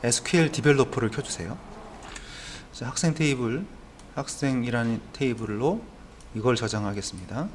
SQL 디벨로퍼를 켜주세요. 자, 학생 테이블, 학생이라는 테이블로 이걸 저장하겠습니다.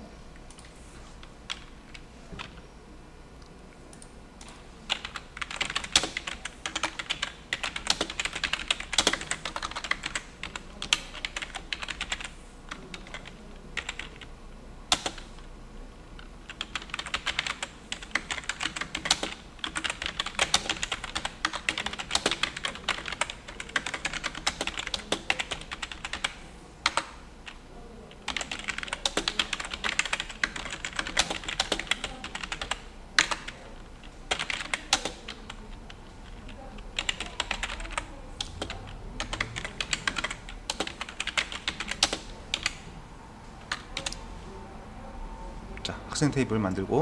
자, 학생 테이블 만들고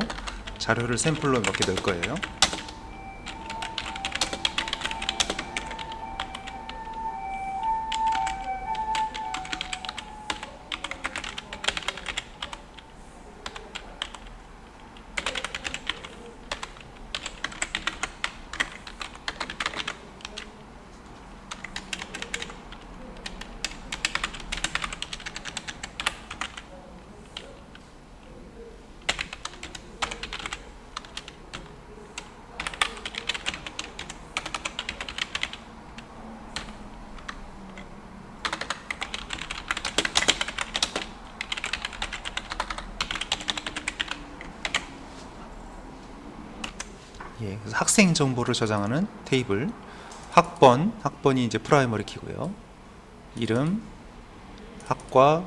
자료를 샘플로 몇 개 넣을 거예요. 예, 그래서 학생 정보를 저장하는 테이블, 학번이 이제 프라이머리 키고요. 이름, 학과,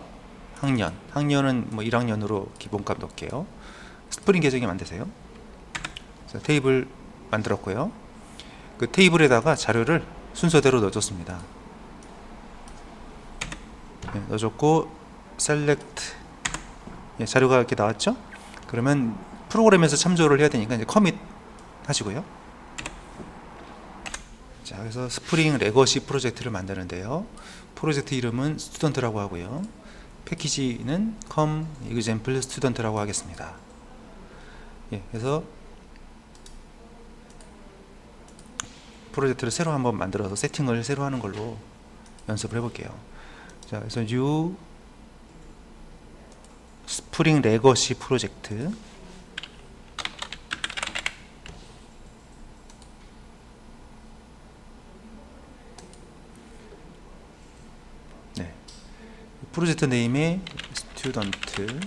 학년은 뭐 1학년으로 기본값 넣을게요. 스프링 계정이 만드세요. 자, 테이블 만들었고요. 그 테이블에다가 자료를 순서대로 넣어줬습니다. 네, 넣어줬고 select, 예, 자료가 이렇게 나왔죠? 그러면 프로그램에서 참조를 해야 되니까 이제 커밋 하시고요. 자, 그래서 스프링 레거시 프로젝트를 만드는데요. 프로젝트 이름은 스튜던트라고 하고요. 패키지는 com example student라고 하겠습니다. 예, 그래서 프로젝트를 새로 한번 만들어서 세팅을 새로 하는 걸로 연습을 해볼게요. 자, 그래서 new 스프링 레거시 프로젝트. 프로젝트 네임에 스튜던트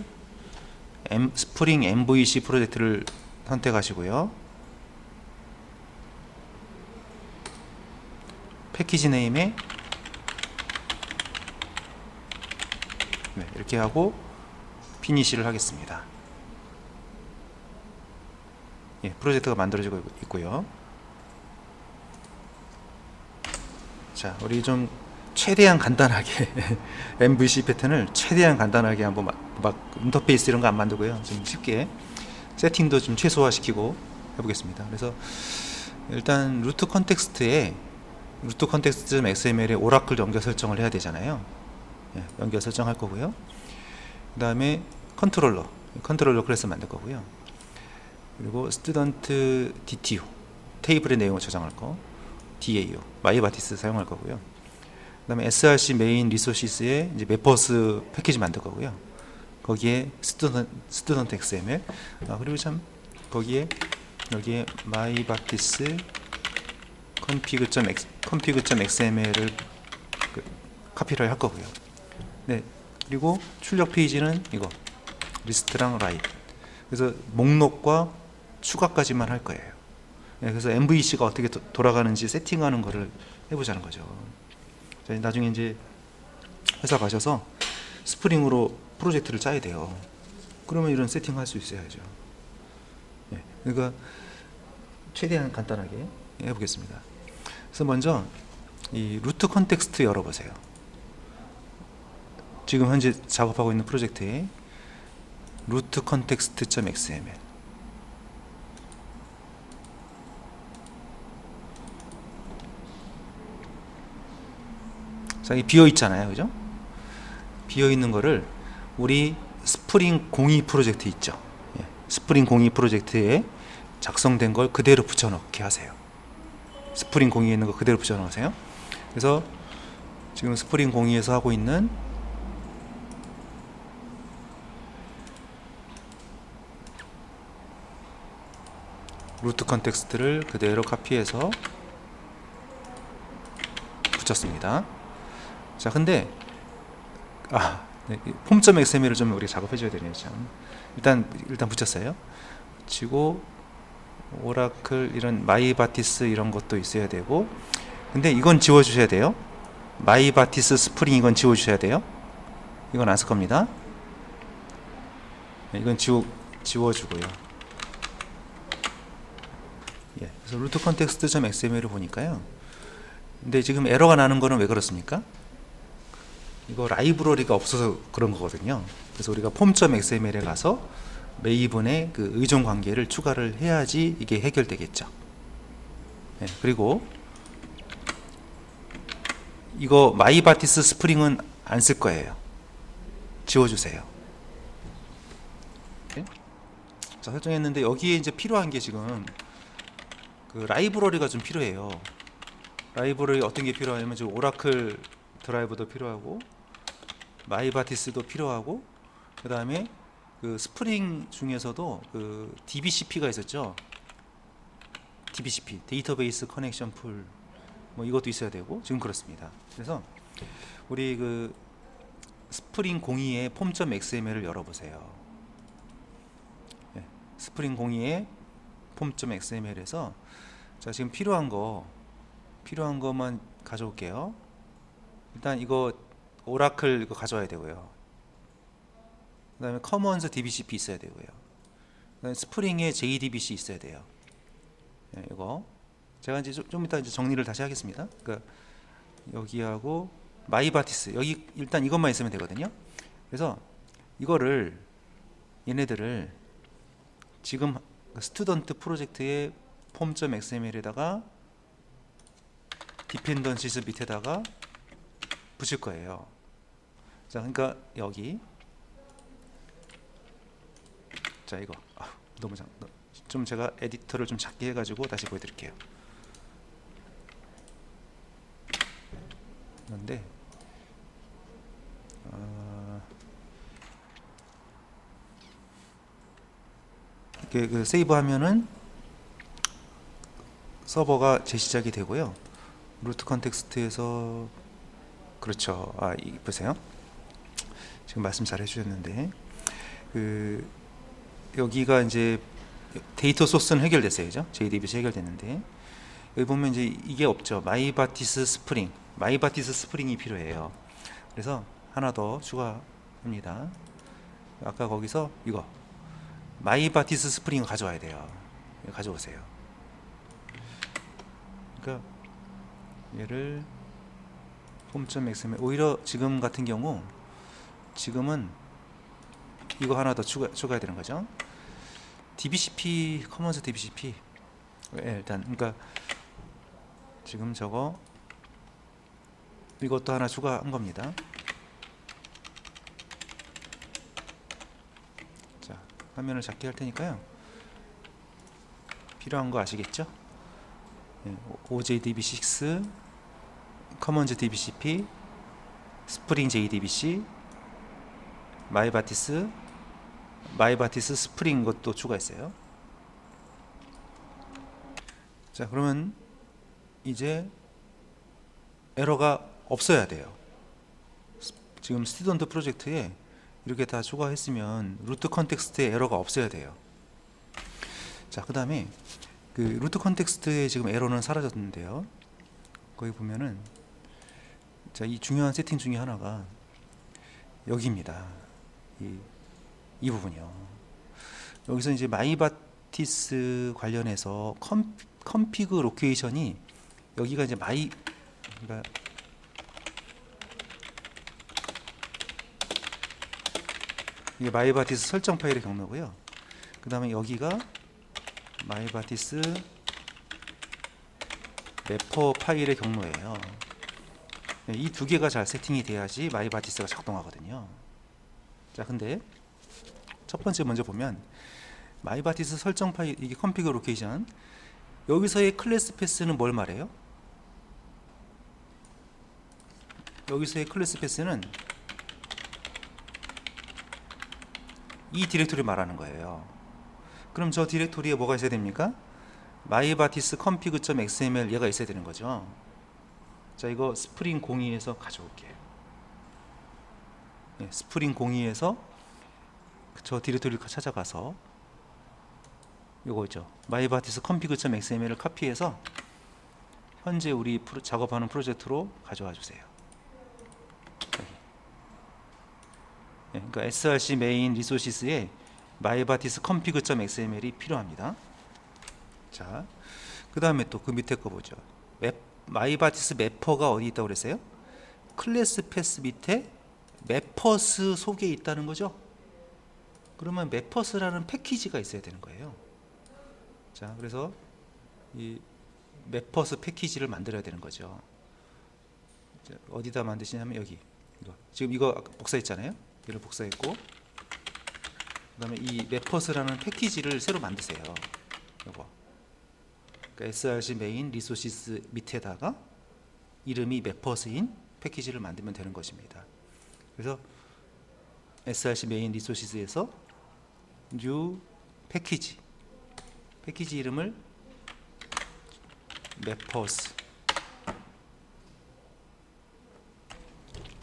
스프링 MVC 프로젝트를 선택하시고요. 패키지 네임에 네, 이렇게 하고 피니시를 하겠습니다. 예, 프로젝트가 만들어지고 있고요. 자, 우리 좀 최대한 간단하게 MVC 패턴을 최대한 간단하게 한번 막 인터페이스 이런 거 안 만들고요. 좀 쉽게 세팅도 좀 최소화시키고 해보겠습니다. 그래서 일단 루트 컨텍스트에 루트.context.xml에 오라클 연결 설정을 해야 되잖아요. 예, 연결 설정할 거고요. 그 다음에 컨트롤러 클래스 만들 거고요. 그리고 스튜던트 DTO 테이블의 내용을 저장할 거, DAO 마이바티스 사용할 거고요. 그 다음에 src 메인 리소시스에 이제 메퍼스 패키지 만들 거고요. 거기에 스튜던트 XML, 그리고 참 거기에 여기에 myBatis config.xml을 카피를 할 거고요. 네, 그리고 출력 페이지는 이거 리스트랑 라이트. 그래서 목록과 추가까지만 할 거예요. 네, 그래서 MVC가 어떻게 돌아가는지 세팅하는 거를 해보자는 거죠. 자, 나중에 이제 회사 가셔서 스프링으로 프로젝트를 짜야 돼요. 그러면 이런 세팅 할 수 있어야죠. 네, 그러니까 최대한 간단하게 해보겠습니다. 그래서 먼저 이 루트 컨텍스트 열어보세요. 지금 현재 작업하고 있는 프로젝트에 루트 컨텍스트.xml 자, 이 비어 있잖아요, 그죠? 비어 있는 거를 우리 스프링 02 프로젝트 있죠? 예, 스프링 02 프로젝트에 작성된 걸 그대로 붙여넣기 하세요. 스프링 공유에 있는 거 그대로 붙여넣으세요. 그래서 지금 스프링 공유에서 하고 있는 루트 컨텍스트를 그대로 카피해서 붙였습니다. 자, 근데 네, 폼.xml을 좀 우리 작업해 줘야 되네요. 참. 일단 붙였어요. 붙이고 오라클 이런 마이바티스 이런 것도 있어야 되고, 근데 이건 지워 주셔야 돼요. 마이바티스 스프링 이건 지워 주셔야 돼요. 이건 안 쓸 겁니다. 네, 이건 지워 주고요. 예, 그래서 루트 컨텍스트.xml을 보니까요. 근데 지금 에러가 나는 거는 왜 그렇습니까? 이거 라이브러리가 없어서 그런 거거든요. 그래서 우리가 폼.xml에 가서 메이븐의 그 의존 관계를 추가를 해야지 이게 해결되겠죠. 네, 그리고 이거 마이바티스 스프링은 안 쓸 거예요. 지워주세요. 네? 자, 설정했는데 여기에 이제 필요한 게 지금 그 라이브러리가 좀 필요해요. 라이브러리 어떤 게 필요하냐면 지금 오라클 드라이브도 필요하고 마이바티스도 필요하고, 그 다음에 그 스프링 중에서도 그 DBCP가 있었죠. DBCP 데이터베이스 커넥션 풀, 뭐 이것도 있어야 되고 지금 그렇습니다. 그래서 우리 그 스프링 02의 폼.xml을 열어보세요. 네, 스프링 02의 폼.xml에서 자, 지금 필요한 것만 가져올게요. 일단 이거 오라클 이거 가져와야 되고요. 그 다음에 커먼즈 DBCP 있어야 되고요. 그 다음에 스프링에 JDBC 있어야 돼요. 네, 이거 제가 이제 좀 이따 이제 정리를 다시 하겠습니다. 그러니까 여기하고 마이바티스 여기 일단 이것만 있으면 되거든요. 그래서 이거를 얘네들을 지금 스튜던트 프로젝트의 폼.xml에다가 디펜던시스 밑에다가 붙일 거예요. 자, 그러니까 여기 자 이거 너무 좀 제가 에디터를 좀 작게 해가지고 다시 보여드릴게요. 그런데 이렇게 그 세이브하면은 서버가 재시작이 되고요. 루트 컨텍스트에서 그렇죠. 보세요. 지금 말씀 잘 해주셨는데 그 여기가 이제 데이터 소스는 해결됐어요, 그죠? JDBC 해결됐는데 여기 보면 이제 이게 없죠. 마이바티스 스프링이 필요해요. 그래서 하나 더 추가합니다. 아까 거기서 이거 마이바티스 스프링을 가져와야 돼요. 가져오세요. 그러니까 얘를 폼.xml 오히려 지금 같은 경우 지금은 이거 하나 더 추가해야 되는 거죠. DBCP 커먼즈 DBCP 일단 그러니까 지금 저거 이것도 하나 추가한 겁니다. 자, 화면을 작게 할 테니까요. 필요한 거 아시겠죠? OJDB6 커먼즈 DBCP 스프링 JDBC 마이바티스 스프링 것도 추가했어요. 자, 그러면 이제 에러가 없어야 돼요. 지금 스튜던트 프로젝트에 이렇게 다 추가했으면 루트 컨텍스트에 에러가 없어야 돼요. 자, 그 다음에 그 루트 컨텍스트에 지금 에러는 사라졌는데요. 거기 보면은 자, 이 중요한 세팅 중에 하나가 여기입니다. 이 부분이요. 여기서 이제 마이바티스 관련해서 컴피그 로케이션이 여기가 이제 그러니까 이게 마이바티스 설정 파일의 경로고요. 그 다음에 여기가 마이바티스 래퍼 파일의 경로예요. 이 두 개가 잘 세팅이 돼야지 마이바티스가 작동하거든요. 자, 근데 첫 번째 먼저 보면 마이바티스 설정 파일 이게 컴피그 로케이션 여기서의 클래스 패스는 뭘 말해요? 여기서의 클래스 패스는 이 디렉토리 말하는 거예요. 그럼 저 디렉토리에 뭐가 있어야 됩니까? mybatis config.xml 얘가 있어야 되는 거죠. 자, 이거 스프링 02에서 가져올게요. 네, 스프링 02에서 저 디렉토리를 찾아가서 요거죠. mybatis config.xml을 카피해서 현재 우리 작업하는 프로젝트로 가져와 주세요. 네, 그러니까 src main resources에 mybatis config.xml이 필요합니다. 자, 그 다음에 또 그 밑에 거 보죠. mybatis 매퍼가 어디 있다고 그랬어요? 클래스 패스 밑에 매퍼스 속에 있다는 거죠. 그러면 매퍼스라는 패키지가 있어야 되는 거예요. 자, 그래서 이 매퍼스 패키지를 만들어야 되는 거죠. 자, 어디다 만드시냐면 여기 지금 이거 아까 복사했잖아요. 얘를 복사했고, 그 다음에 이 매퍼스라는 패키지를 새로 만드세요. 요거 그러니까 src main resources 밑에다가 이름이 매퍼스인 패키지를 만들면 되는 것입니다. 그래서 src main resources에서 new 패키지 이름을 매퍼스,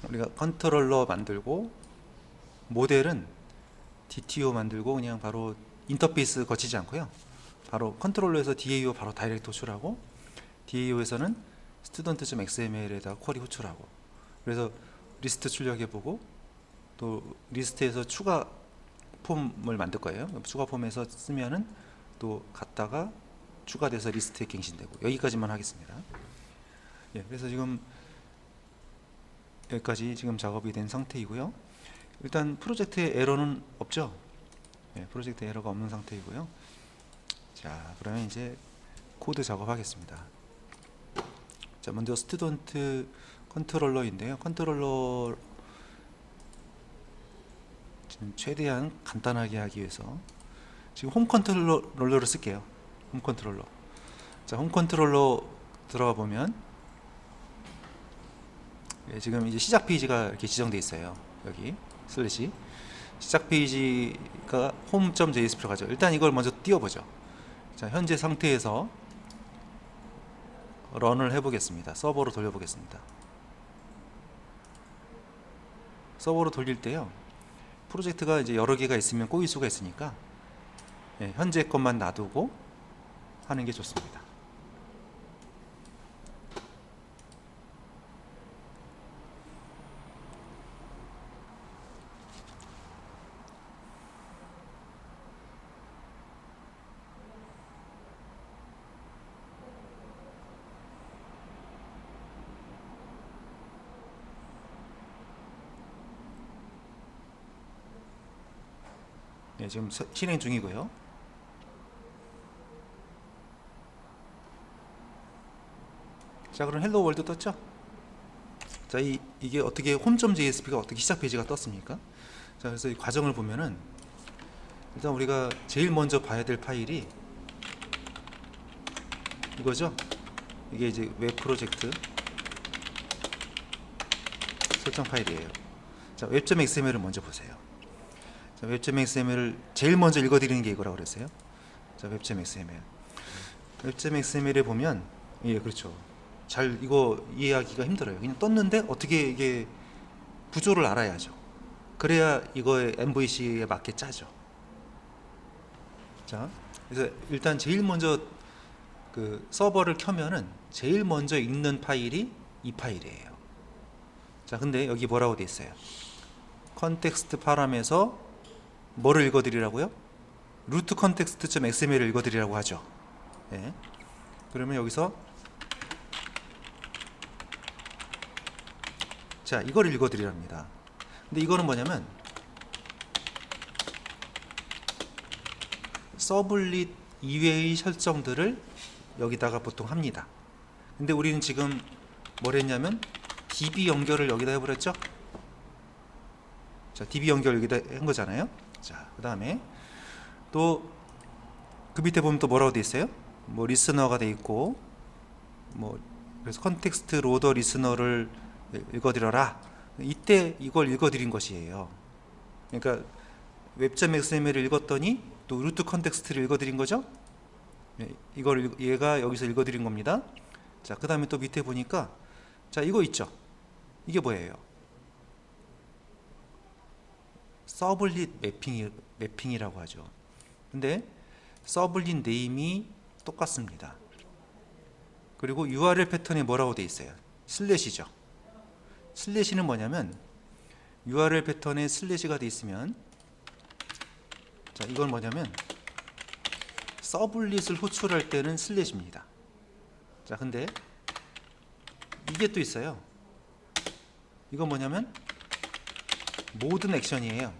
우리가 컨트롤러 만들고 모델은 DTO 만들고 그냥 바로 인터페이스 거치지 않고요. 바로 컨트롤러에서 DAO 바로 다이렉트 호출하고, DAO에서는 student.xml에다가 쿼리 호출하고, 그래서 리스트 출력해보고, 또 리스트에서 추가 폼을 만들 거예요. 추가 폼에서 쓰면은 또 갔다가 추가돼서 리스트에 갱신되고, 여기까지만 하겠습니다. 예, 그래서 지금 여기까지 지금 작업이 된 상태이고요. 일단 프로젝트에 에러는 없죠. 예, 프로젝트 에러가 없는 상태이고요. 자, 그러면 이제 코드 작업하겠습니다. 자, 먼저 스튜던트 컨트롤러인데요. 컨트롤러 지금 최대한 간단하게 하기 위해서 지금 홈 컨트롤러를 쓸게요. 홈 컨트롤러. 자, 홈 컨트롤러 들어가 보면 예, 지금 이제 시작 페이지가 이렇게 지정되어 있어요. 여기 슬래시 시작 페이지가 home.js표로 가죠. 일단 이걸 먼저 띄워보죠. 자, 현재 상태에서 런을 해보겠습니다. 서버로 돌려보겠습니다. 서버로 돌릴 때요, 프로젝트가 이제 여러 개가 있으면 꼬일 수가 있으니까 예, 현재 것만 놔두고 하는 게 좋습니다. 예, 지금 실행 중이고요. 자, 그럼 헬로 월드 떴죠? 자, 이게 어떻게 home.jsp가 어떻게 시작 페이지가 떴습니까? 자, 그래서 이 과정을 보면은 일단 우리가 제일 먼저 봐야 될 파일이 이거죠? 이게 이제 웹 프로젝트 설정 파일이에요. 자, web.xml을 먼저 보세요. 자, web.xml을 제일 먼저 읽어드리는 게 이거라고 그랬어요. 자, web.xml. web.xml에 보면, 예, 그렇죠. 잘 이거 이해하기가 힘들어요. 그냥 떴는데 어떻게 이게 구조를 알아야죠. 그래야 이거의 MVC에 맞게 짜죠. 자, 그래서 일단 제일 먼저 그 서버를 켜면은 제일 먼저 읽는 파일이 이 파일이에요. 자, 근데 여기 뭐라고 돼 있어요? 컨텍스트 파람에서 뭐를 읽어드리라고요? 루트 컨텍스트.xml을 읽어드리라고 하죠. 네. 그러면 여기서 자, 이걸 읽어드리랍니다. 근데 이거는 뭐냐면 서블릿 이외의 설정들을 여기다가 보통 합니다. 근데 우리는 지금 뭘 했냐면 DB 연결을 여기다 해버렸죠. 자, DB 연결 여기다 한 거잖아요. 자, 그 다음에 또 그 밑에 보면 또 뭐라고 돼 있어요? 뭐 리스너가 돼 있고, 뭐 그래서 컨텍스트 로더 리스너를 읽어드려라. 이때 이걸 읽어드린 것이에요. 그러니까 웹.xml을 읽었더니 또 루트 컨텍스트를 읽어드린 거죠. 이걸 얘가 여기서 읽어드린 겁니다. 자, 그 다음에 또 밑에 보니까, 자, 이거 있죠. 이게 뭐예요? 서블릿 매핑이라고 하죠. 근데 서블릿 네임이 똑같습니다. 그리고 URL 패턴이 뭐라고 돼 있어요? 슬래시죠. 슬래시는 뭐냐면 URL 패턴에 슬래시가 돼 있으면, 자, 이건 뭐냐면 서블릿을 호출할 때는 슬래시입니다. 자, 근데 이게 또 있어요. 이건 뭐냐면 모든 액션이에요.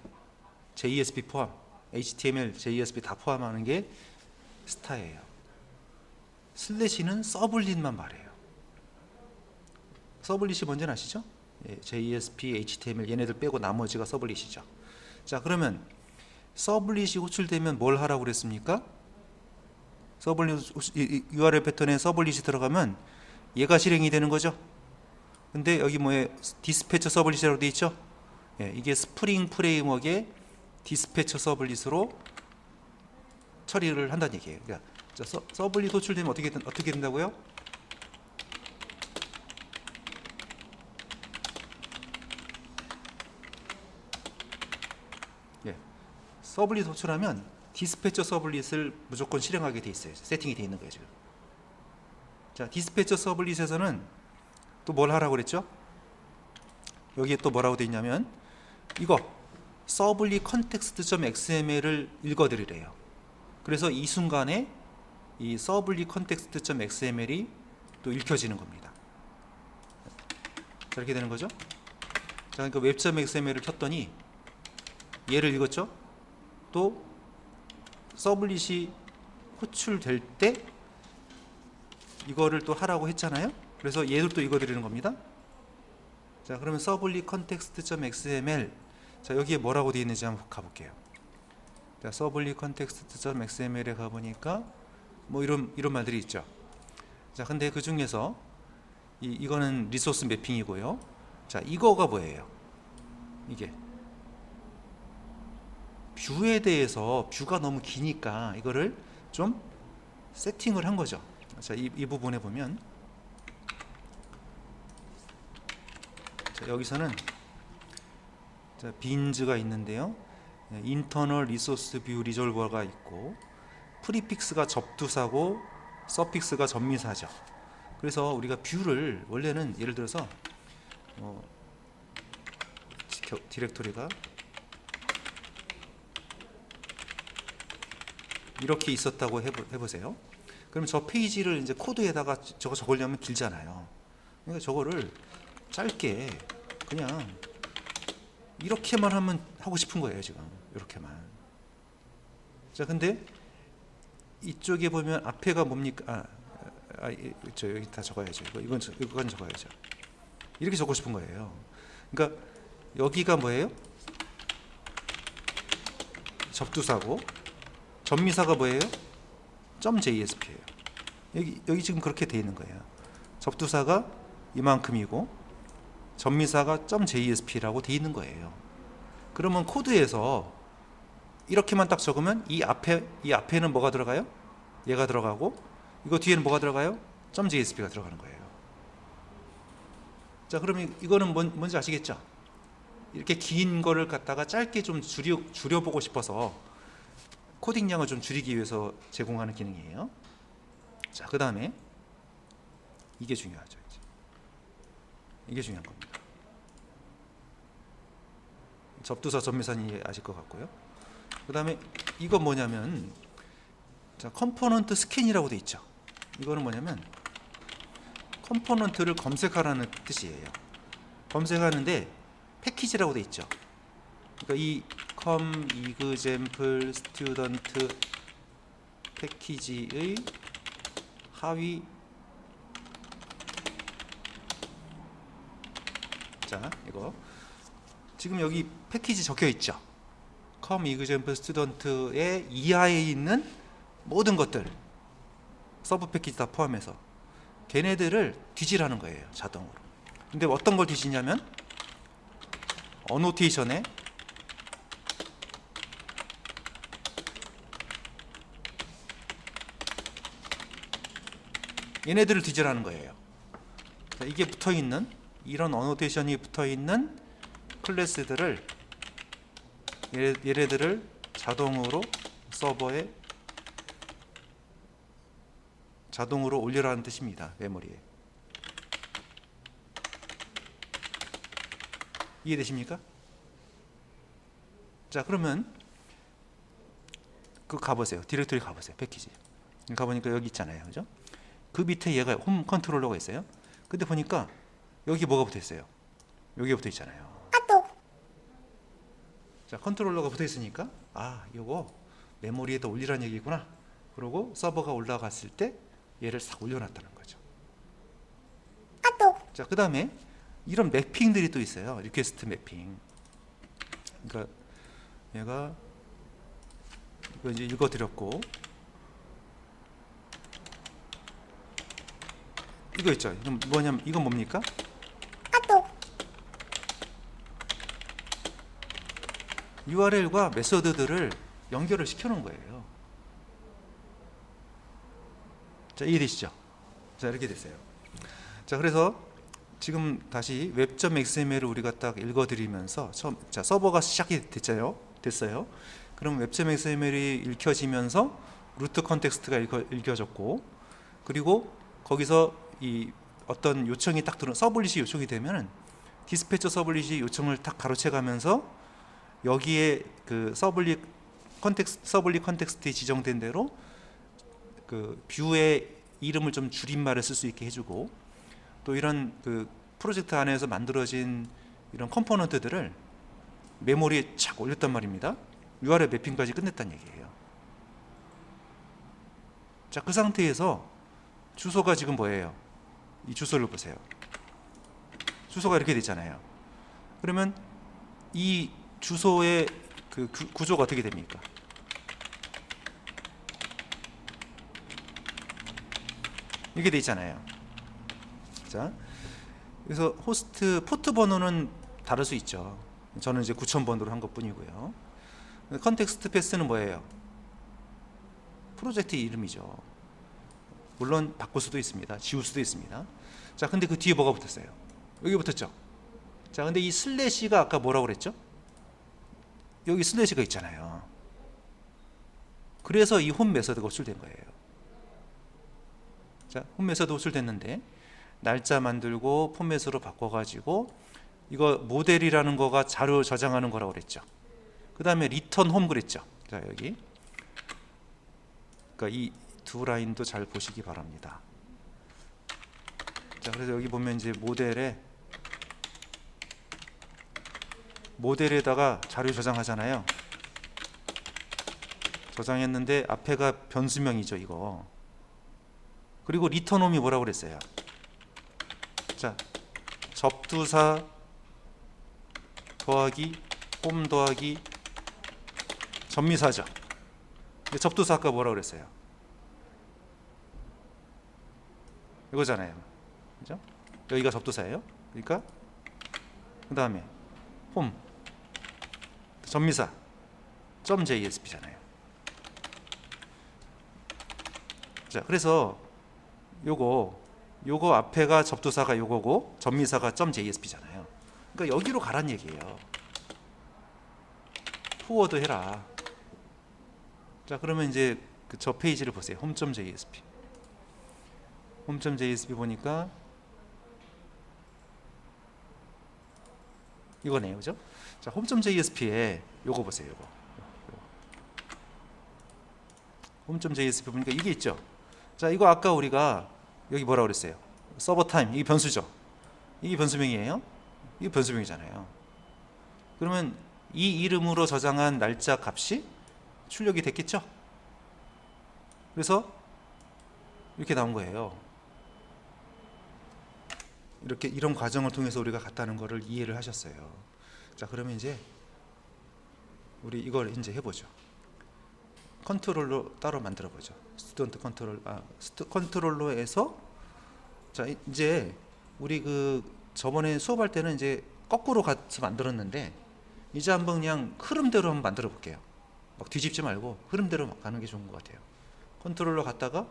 JSP 포함, HTML, JSP 다 포함하는 게 스타예요. 슬래시는 서블릿만 말해요. 서블릿이 뭔지는 아시죠? JSP, HTML 얘네들 빼고 나머지가 서블릿이죠. 자, 그러면 서블릿이 호출되면 뭘 하라고 그랬습니까? URL 패턴에 서블릿이 들어가면 얘가 실행이 되는 거죠. 근데 여기 뭐에 디스패처 서블릿이라고 되어 있죠. 이게 스프링 프레임워크의 디스패처 서블릿으로 처리를 한다는 얘기예요. 그러니까 서블릿 호출되면 어떻게 된다고요? 서블릿 호출하면 디스패처 서블릿을 무조건 실행하게 돼 있어요. 세팅이 돼 있는 거예요, 지금. 자, 디스패처 서블릿에서는 또 뭘 하라고 그랬죠? 여기에 또 뭐라고 돼 있냐면 이거 서블릿 컨텍스트.xml을 읽어드리래요. 그래서 이 순간에 이 서블릿 컨텍스트.xml이 또 읽혀지는 겁니다. 자, 이렇게 되는 거죠. 자, 그러니까 웹.xml을 켰더니 얘를 읽었죠. 또 서블릿이 호출될 때 이거를 또 하라고 했잖아요. 그래서 얘를 또 읽어드리는 겁니다. 자, 그러면 서블릿 컨텍스트.xml, 자, 여기에 뭐라고 되어 있는지 한번 가볼게요. 자, 서블릿 컨텍스트.xml에 가보니까 뭐 이런 말들이 있죠. 자, 근데 그 중에서 이거는 리소스 매핑이고요. 자, 이거가 뭐예요? 이게 뷰에 대해서 뷰가 너무 기니까 이거를 좀 세팅을 한 거죠. 자, 이 부분에 보면, 자, 여기서는 자, 빈즈가 있는데요. 인터널 리소스 뷰 리졸버가 있고, 프리픽스가 접두사고 서픽스가 전미사죠. 그래서 우리가 뷰를 원래는 예를 들어서 디렉토리가 이렇게 있었다고 해보세요. 그럼 저 페이지를 이제 코드에다가 저거 적으려면 길잖아요. 그러니까 저거를 짧게 그냥 이렇게만 하면 하고 싶은 거예요, 지금. 이렇게만. 자, 근데 이쪽에 보면 앞에가 뭡니까? 저 여기 다 적어야죠. 이건 적어야죠. 이렇게 적고 싶은 거예요. 그러니까 여기가 뭐예요? 접두사고, 전미사가 뭐예요? .jsp예요. 여기 지금 그렇게 돼 있는 거예요. 접두사가 이만큼이고 전미사가 .jsp라고 돼 있는 거예요. 그러면 코드에서 이렇게만 딱 적으면 이 앞에는 뭐가 들어가요? 얘가 들어가고, 이거 뒤에는 뭐가 들어가요? .jsp가 들어가는 거예요. 자, 그러면 이거는 뭔지 아시겠죠? 이렇게 긴 거를 갖다가 짧게 좀 줄여보고 싶어서 코딩량을 좀 줄이기 위해서 제공하는 기능이에요. 자, 그 다음에 이게 중요하죠. 이게 중요한 겁니다. 접두사 전미사는 아실 것 같고요. 그 다음에 이건 뭐냐면, 자, 컴포넌트 스캔이라고 돼 있죠. 이거는 뭐냐면 컴포넌트를 검색하라는 뜻이에요. 검색하는데 패키지라고 돼 있죠. 그러니까 이 example student 패키지의 하위, 자, 이거 지금 여기 패키지 적혀 있죠. example student의 이하에 있는 모든 것들 서브 패키지 다 포함해서 걔네들을 뒤지라는 거예요, 자동으로. 근데 어떤 걸 뒤지냐면 어노테이션에 얘네들을 뒤지라는 거예요. 자, 이게 붙어있는, 이런 어노테이션이 붙어있는 클래스들을, 얘네들을 자동으로 서버에 자동으로 올리라는 뜻입니다. 메모리에. 이해되십니까? 자, 그러면 그 가보세요. 디렉토리 가보세요. 패키지 가보니까 여기 있잖아요, 그죠? 그 밑에 얘가 홈 컨트롤러가 있어요. 근데 보니까 여기 뭐가 붙어 있어요? 여기 붙어 있잖아요. 자, 컨트롤러가 붙어 있으니까 아, 이거 메모리에다 올리라는 얘기구나. 그러고 서버가 올라갔을 때 얘를 싹 올려놨다는 거죠. 자, 그 다음에 이런 매핑들이 또 있어요. 리퀘스트 매핑. 그러니까 얘가 이거 이제 읽어드렸고, 이거 있죠. 이건 뭐냐면, 이건 뭡니까? URL과 메소드들을 연결을 시켜놓은 거예요. 자, 이해되시죠? 자, 이렇게 됐어요. 자, 그래서 지금 다시 웹.xml을 우리가 딱 읽어드리면서 자, 서버가 시작이 됐어요. 그럼 웹.xml이 읽혀지면서 루트 컨텍스트가 읽혀졌고, 그리고 거기서 이 어떤 요청이 딱 들어온 서블릿이 요청이 되면은 디스패처 서블릿이 요청을 딱 가로채가면서 여기에 그 서블릿 컨텍스트에 지정된 대로 그 뷰의 이름을 좀 줄임말을 쓸 수 있게 해주고, 또 이런 그 프로젝트 안에서 만들어진 이런 컴포넌트들을 메모리에 착 올렸단 말입니다. URL 매핑까지 끝냈다는 얘기예요. 자, 그 상태에서 주소가 지금 뭐예요? 이 주소를 보세요. 주소가 이렇게 되잖아요. 그러면 이 주소의 그 구조가 어떻게 됩니까? 이렇게 돼 있잖아요. 자, 그래서 호스트 포트 번호는 다를 수 있죠. 저는 이제 9000번으로 한 것 뿐이고요. 컨텍스트 패스는 뭐예요? 프로젝트 이름이죠. 물론 바꿀 수도 있습니다. 지울 수도 있습니다. 자, 근데 그 뒤에 뭐가 붙었어요? 여기 붙었죠. 자, 근데 이 슬래시가 아까 뭐라고 그랬죠? 여기 슬래시가 있잖아요. 그래서 이 홈 메서드가 호출된 거예요. 자, 홈 메서드 호출됐는데 날짜 만들고 포맷으로 바꿔가지고 이거 모델이라는 거가 자료 저장하는 거라고 그랬죠. 그 다음에 리턴 홈 그랬죠. 자, 여기 그러니까 이 두 라인도 잘 보시기 바랍니다. 자, 그래서 여기 보면 이제 모델에다가 자료 저장하잖아요. 저장했는데 앞에가 변수명이죠, 이거. 그리고 리턴 홈이 뭐라고 그랬어요? 자, 접두사 더하기 홈 더하기 전미사죠. 근데 접두사 아까 뭐라고 그랬어요? 이거잖아요. 그죠? 여기가 접두사예요. 그러니까 그 다음에 홈 전미사 .jsp잖아요. 자, 그래서 요거 앞에가 접두사가 요거고 전미사가 .jsp잖아요. 그러니까 여기로 가란 얘기예요. 포워드 해라. 자, 그러면 이제 저 페이지를 보세요. home.jsp. home.jsp 보니까 이거네요, 그죠? 자, home.jsp에 요거 보세요, 요거. home.jsp 보니까 이게 있죠. 자, 이거 아까 우리가 여기 뭐라고 그랬어요? 서버 타임, 이게 변수죠. 이게 변수명이에요. 이게 변수명이잖아요. 그러면 이 이름으로 저장한 날짜 값이 출력이 됐겠죠? 그래서 이렇게 나온 거예요. 이렇게 이런 과정을 통해서 우리가 갔다는 거를 이해를 하셨어요. 자, 그러면 이제 우리 이걸 이제 해보죠. 컨트롤로 따로 만들어 보죠. 스튜던트 컨트롤러에서 자 이제 우리 그 저번에 수업할 때는 이제 거꾸로 가서 만들었는데 이제 한번 그냥 흐름대로 한번 만들어 볼게요. 막 뒤집지 말고 흐름대로 막 가는 게 좋은 것 같아요. 컨트롤러 갔다가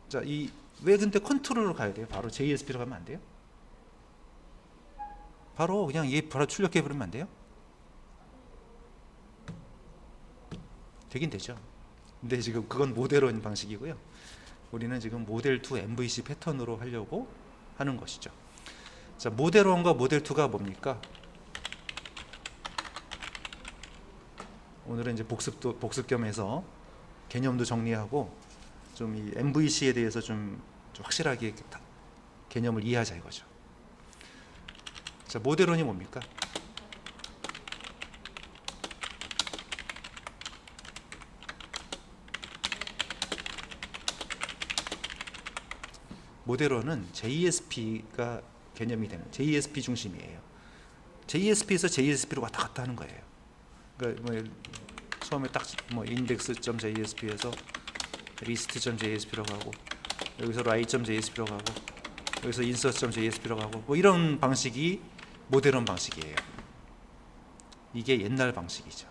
자 이 왜 근데 컨트롤러 가야 돼요? 바로 JSP로 가면 안 돼요? 바로 그냥 얘 바로 출력해 버리면 안 돼요? 되긴 되죠. 근데 지금 그건 모델1 방식이고요. 우리는 지금 모델2 MVC 패턴으로 하려고 하는 것이죠. 자, 모델1과 모델2가 뭡니까? 오늘은 이제 복습 겸해서 개념도 정리하고 좀 이 MVC에 대해서 좀 확실하게 개념을 이해하자 이거죠. 자, 모델1이 뭡니까? 모델1은 JSP가 개념이 되는 JSP 중심이에요. JSP에서 JSP로 왔다 갔다 하는 거예요. 그러니까 뭐 처음에 딱 뭐 index.jsp에서 list.jsp로 가고 여기서 write.jsp로 가고 여기서 insert.jsp로 가고 뭐 이런 방식이 모델1 방식이에요. 이게 옛날 방식이죠.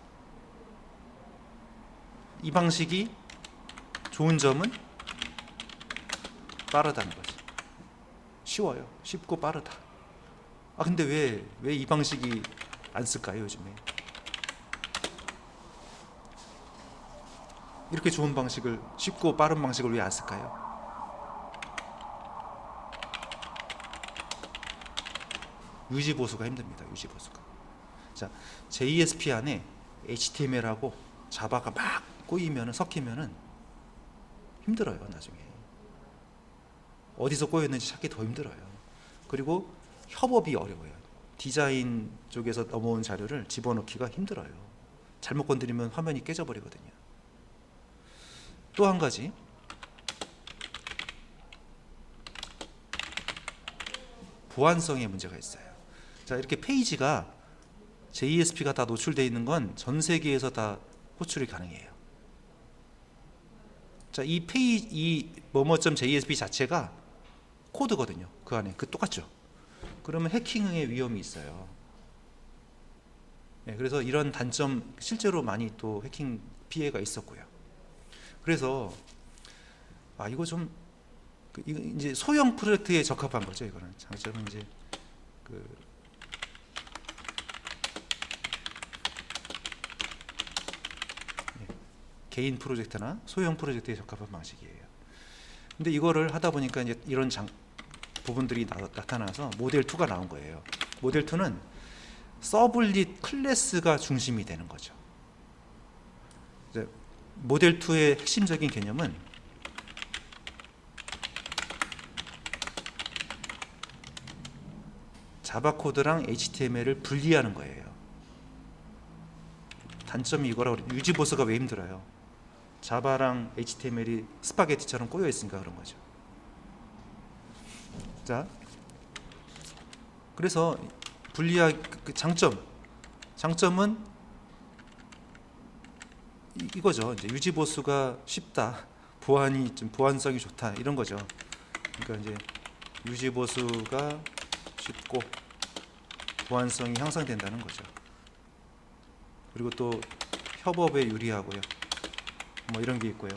이 방식이 좋은 점은 빠르다는 거죠. 쉬워요. 쉽고 빠르다. 아 근데 왜 이 방식이 안 쓸까요 요즘에? 이렇게 좋은 방식을 쉽고 빠른 방식을 왜 안 쓸까요? 유지 보수가 힘듭니다. 유지 보수가. 자, JSP 안에 HTML하고 자바가 막 꼬이면은 섞이면은 힘들어요 나중에. 어디서 꼬였는지 찾기 더 힘들어요. 그리고 협업이 어려워요. 디자인 쪽에서 넘어온 자료를 집어넣기가 힘들어요. 잘못 건드리면 화면이 깨져버리거든요. 또 한 가지, 보안성에 문제가 있어요. 자, 이렇게 페이지가 JSP가 다 노출되어 있는 건 전 세계에서 다 호출이 가능해요. 자, 이 뭐뭐.jsp 자체가 코드거든요. 그 안에 똑같죠. 그러면 해킹의 위험이 있어요. 네, 그래서 이런 단점 실제로 많이 또 해킹 피해가 있었고요. 그래서 이거 좀 이제 소형 프로젝트에 적합한 거죠. 이거는 장점은 이제 개인 프로젝트나 소형 프로젝트에 적합한 방식이에요. 근데 이거를 하다 보니까 이제 이런 부분들이 나타나서 모델2가 나온 거예요. 모델2는 서블릿 클래스가 중심이 되는 거죠. 모델2의 핵심적인 개념은 자바 코드랑 HTML을 분리하는 거예요. 단점이 이거라. 유지 보수가 왜 힘들어요? 자바랑 HTML이 스파게티처럼 꼬여 있으니까 그런 거죠. 자, 그래서 장점은 이거죠. 이제 유지 보수가 쉽다, 보안성이 좋다 이런 거죠. 그러니까 이제 유지 보수가 쉽고 보안성이 향상된다는 거죠. 그리고 또 협업에 유리하고요. 뭐 이런 게 있고요.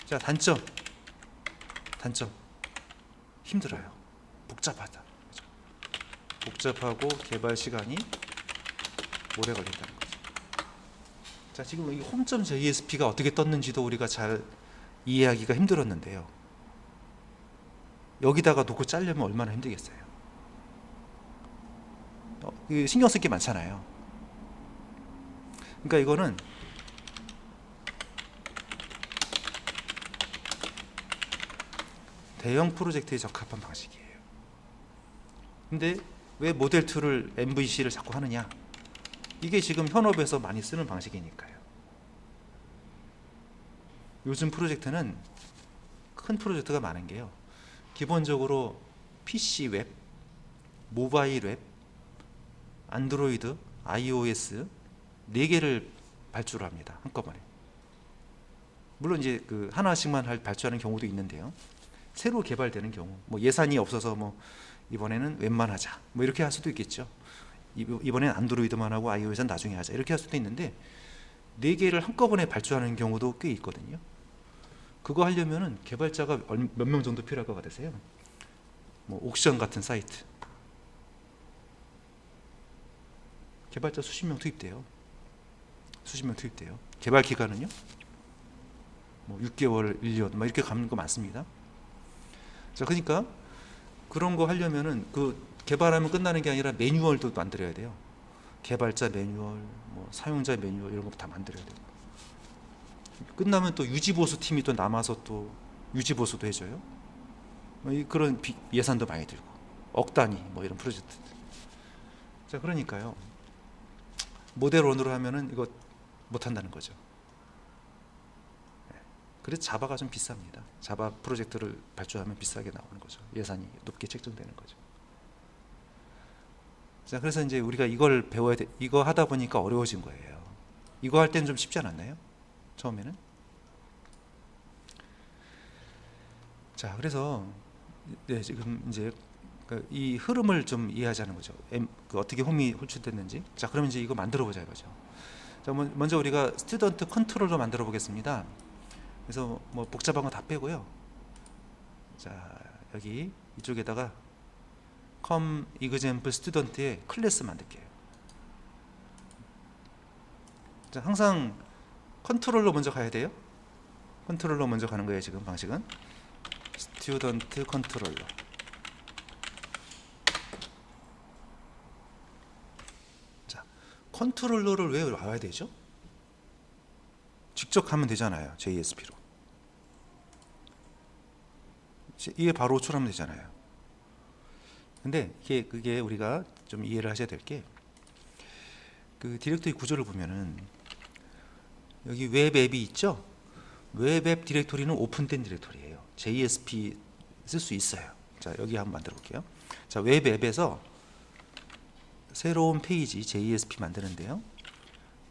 자, 단점 힘들어요. 복잡하다. 그렇죠? 복잡하고 개발 시간이 오래 걸린다는 거죠. 자, 지금 이 홈.jsp가 어떻게 떴는지도 우리가 잘 이해하기가 힘들었는데요. 여기다가 놓고 짜려면 얼마나 힘들겠어요. 신경 쓸 게 많잖아요. 그러니까 이거는 대형 프로젝트에 적합한 방식이에요. 근데 왜 모델2를 MVC를 자꾸 하느냐? 이게 지금 현업에서 많이 쓰는 방식이니까요. 요즘 프로젝트는 큰 프로젝트가 많은 게요. 기본적으로 PC 웹, 모바일 웹, 안드로이드, iOS 4개를 발주를 합니다. 한꺼번에. 물론 이제 그 하나씩만 발주하는 경우도 있는데요. 새로 개발되는 경우, 뭐 예산이 없어서 뭐 이번에는 웹만 하자, 뭐 이렇게 할 수도 있겠죠. 이번엔 안드로이드만 하고 iOS는 나중에 하자, 이렇게 할 수도 있는데 4개를 한꺼번에 발주하는 경우도 꽤 있거든요. 그거 하려면은 개발자가 몇 명 정도 필요할 것 같으세요? 뭐 옥션 같은 사이트, 개발자 수십 명 투입돼요. 개발 기간은요? 뭐 6개월, 1년, 뭐 이렇게 가는 거 많습니다. 자, 그러니까 그런 거 하려면은 그 개발하면 끝나는 게 아니라 매뉴얼도 만들어야 돼요. 개발자 매뉴얼, 뭐 사용자 매뉴얼 이런 거 다 만들어야 돼요. 끝나면 또 유지보수 팀이 또 남아서 또 유지보수도 해줘요. 그런 예산도 많이 들고 억 단위 뭐 이런 프로젝트. 자, 그러니까요. 모델 1으로 하면은 이거 못 한다는 거죠. 그래서 자바가 좀 비쌉니다. 자바 프로젝트를 발주하면 비싸게 나오는 거죠. 예산이 높게 책정되는 거죠. 자, 그래서 이제 우리가 이걸 배워야 돼. 이거 하다 보니까 어려워진 거예요. 이거 할 때는 좀 쉽지 않았나요? 처음에는. 자, 그래서 네, 지금 이제 이 흐름을 좀 이해하자는 거죠. 어떻게 홈이 호출됐는지. 자, 그러면 이제 이거 만들어 보자 이거죠. 자, 먼저 우리가 스튜던트 컨트롤러 만들어 보겠습니다. 그래서 뭐 복잡한 거 다 빼고요. 자, 여기 이쪽에다가 com example student의 클래스 만들게요. 자, 항상 컨트롤러 먼저 가야 돼요. 컨트롤러 먼저 가는 거예요. 지금 방식은 스튜던트 컨트롤러. 자, 컨트롤러를 왜 와야 되죠? 직접 하면 되잖아요. JSP로. 이게 바로 호출하면 되잖아요. 근데 그게 우리가 좀 이해를 하셔야 될 게, 그 디렉토리 구조를 보면은 여기 웹 앱이 있죠? 웹 앱 디렉토리는 오픈된 디렉토리예요. JSP 쓸 수 있어요. 자, 여기 한번 만들어 볼게요. 자, 웹 앱에서 새로운 페이지 JSP 만드는데요.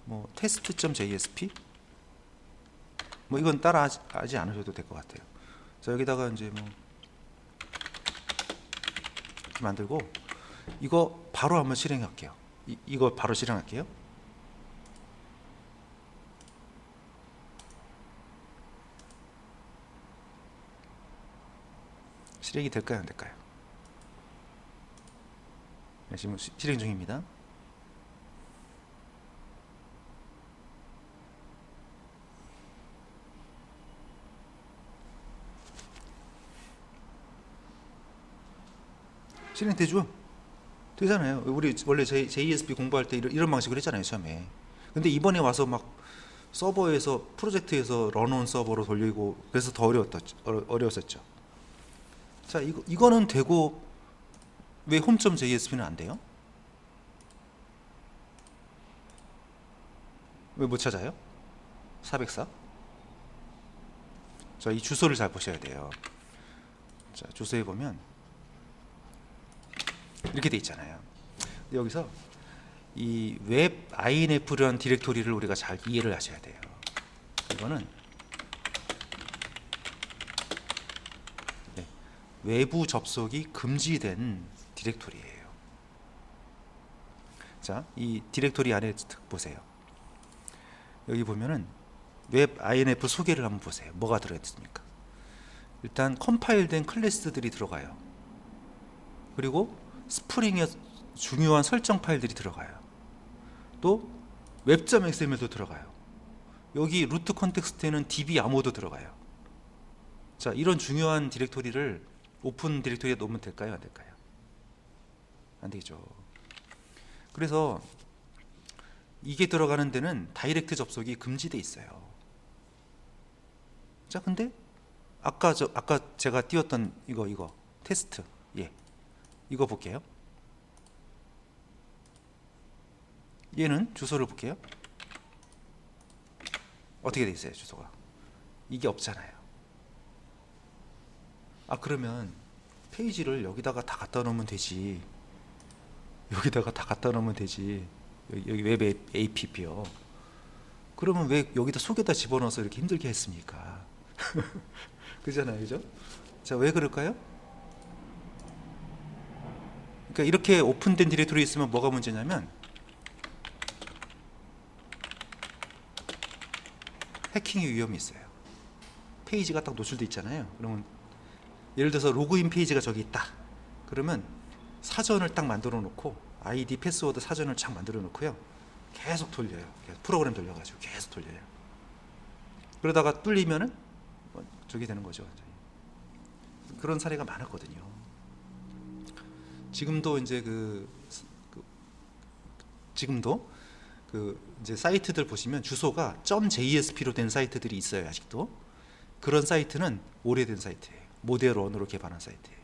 뭐 test.jsp 뭐 이건 따라 하지 않으셔도 될 것 같아요. 자, 여기다가 이제 뭐 이렇게 만들고 이거 바로 한번 실행할게요. 이거 바로 실행할게요. 실행이 될까요, 안 될까요? 네, 지금 실행 중입니다. 실행되죠? 되잖아요. 우리 원래 JSP 공부할 때 이런 방식으로 했잖아요, 처음에. 근데 이번에 와서 막 서버에서 프로젝트에서 런온 서버로 돌리고 그래서 더 어려웠었죠. 자, 이거는 되고 왜 home.jsp는 안 돼요? 왜 못 찾아요? 404? 자, 이 주소를 잘 보셔야 돼요. 자, 주소에 보면 이렇게 돼 있잖아요. 여기서 이 웹 inf라는 디렉토리를 우리가 잘 이해를 하셔야 돼요. 이거는 외부 접속이 금지된 디렉토리예요. 자, 이 디렉토리 안에 보세요. 여기 보면은 웹 inf 소개를 한번 보세요. 뭐가 들어있습니까? 일단 컴파일된 클래스들이 들어가요. 그리고 스프링의 중요한 설정 파일들이 들어가요. 또 웹.xml도 들어가요. 여기 루트 컨텍스트에는 db 암호도 들어가요. 자, 이런 중요한 디렉토리를 오픈 디렉토리에 놓으면 될까요, 안 될까요? 안 되죠. 그래서 이게 들어가는 데는 다이렉트 접속이 금지돼 있어요. 자, 근데 아까 제가 띄웠던 이거 테스트, 이거 볼게요. 얘는 주소를 볼게요. 어떻게 돼 있어요, 주소가? 이게 없잖아요. 그러면 페이지를 여기다가 다 갖다 놓으면 되지. 여기 웹 APP요. 그러면 왜 여기다 속에다 집어넣어서 이렇게 힘들게 했습니까? 그잖아요, 그죠? 자, 왜 그럴까요? 그러니까 이렇게 오픈된 디렉토리 있으면 뭐가 문제냐면 해킹의 위험이 있어요. 페이지가 딱 노출돼 있잖아요. 그러면 예를 들어서 로그인 페이지가 저기 있다. 그러면 사전을 딱 만들어 놓고 아이디, 패스워드 사전을 쫙 만들어 놓고요. 계속 돌려요. 계속 프로그램 돌려가지고 계속 돌려요. 그러다가 뚫리면은 저게 되는 거죠. 그런 사례가 많았거든요. 지금도 이제 지금도 이제 사이트들 보시면 주소가 .jsp로 된 사이트들이 있어요. 아직도. 그런 사이트는 오래된 사이트예요. 모델 1으로 개발한 사이트예요.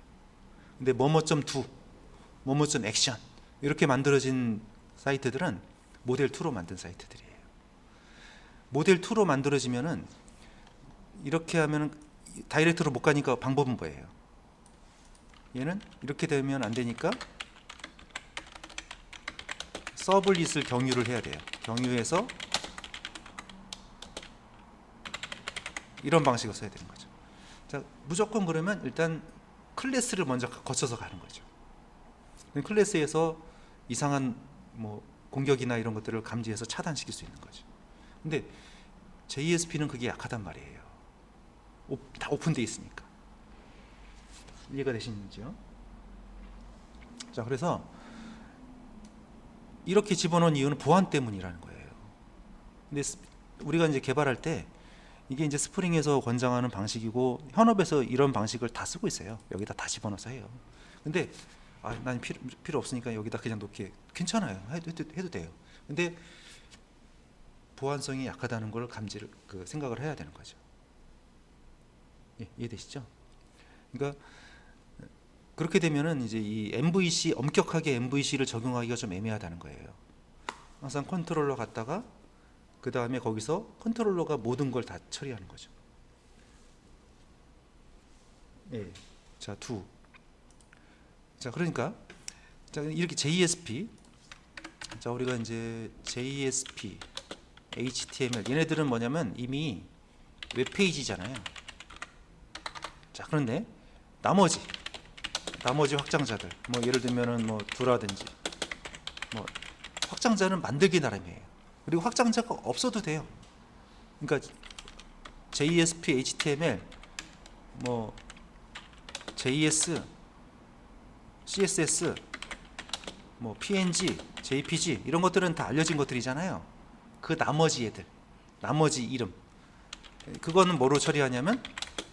근데 뭐뭐.2, 뭐뭐.액션 이렇게 만들어진 사이트들은 모델 2로 만든 사이트들이에요. 모델 2로 만들어지면은 이렇게 하면은 다이렉트로 못 가니까 방법은 뭐예요? 얘는 이렇게 되면 안 되니까 서블릿을 경유를 해야 돼요. 경유해서 이런 방식을 써야 되는 거죠. 자, 무조건 그러면 일단 클래스를 먼저 거쳐서 가는 거죠. 클래스에서 이상한 뭐 공격이나 이런 것들을 감지해서 차단시킬 수 있는 거죠. 근데 JSP는 그게 약하단 말이에요. 다 오픈되어 있으니까. 이해가 되시는지요? 자, 그래서 이렇게 집어넣은 이유는 보안 때문이라는 거예요. 근데 우리가 이제 개발할 때 이게 이제 스프링에서 권장하는 방식이고 현업에서 이런 방식을 다 쓰고 있어요. 여기다 다 집어넣어서 해요. 근데 난 필요 없으니까 여기다 그냥 놓게 괜찮아요. 해도 돼요. 근데 보안성이 약하다는 걸 생각을 해야 되는 거죠. 예, 이해되시죠? 그러니까 그렇게 되면은 이제 이 MVC 엄격하게 MVC를 적용하기가 좀 애매하다는 거예요. 항상 컨트롤러 갔다가 그 다음에 거기서 컨트롤러가 모든 걸 다 처리하는 거죠. 예. 자, 자, 그러니까 자, 이렇게 JSP. 자, 우리가 이제 JSP, HTML 얘네들은 뭐냐면 이미 웹페이지잖아요. 자, 그런데 나머지 확장자들, 뭐 예를 들면은 뭐 두라든지 뭐 확장자는 만들기 나름이에요. 그리고 확장자가 없어도 돼요. 그러니까 JSP, HTML, 뭐 JS, CSS, 뭐 PNG, JPG 이런 것들은 다 알려진 것들이잖아요. 그 나머지 애들, 나머지 이름, 그거는 뭐로 처리하냐면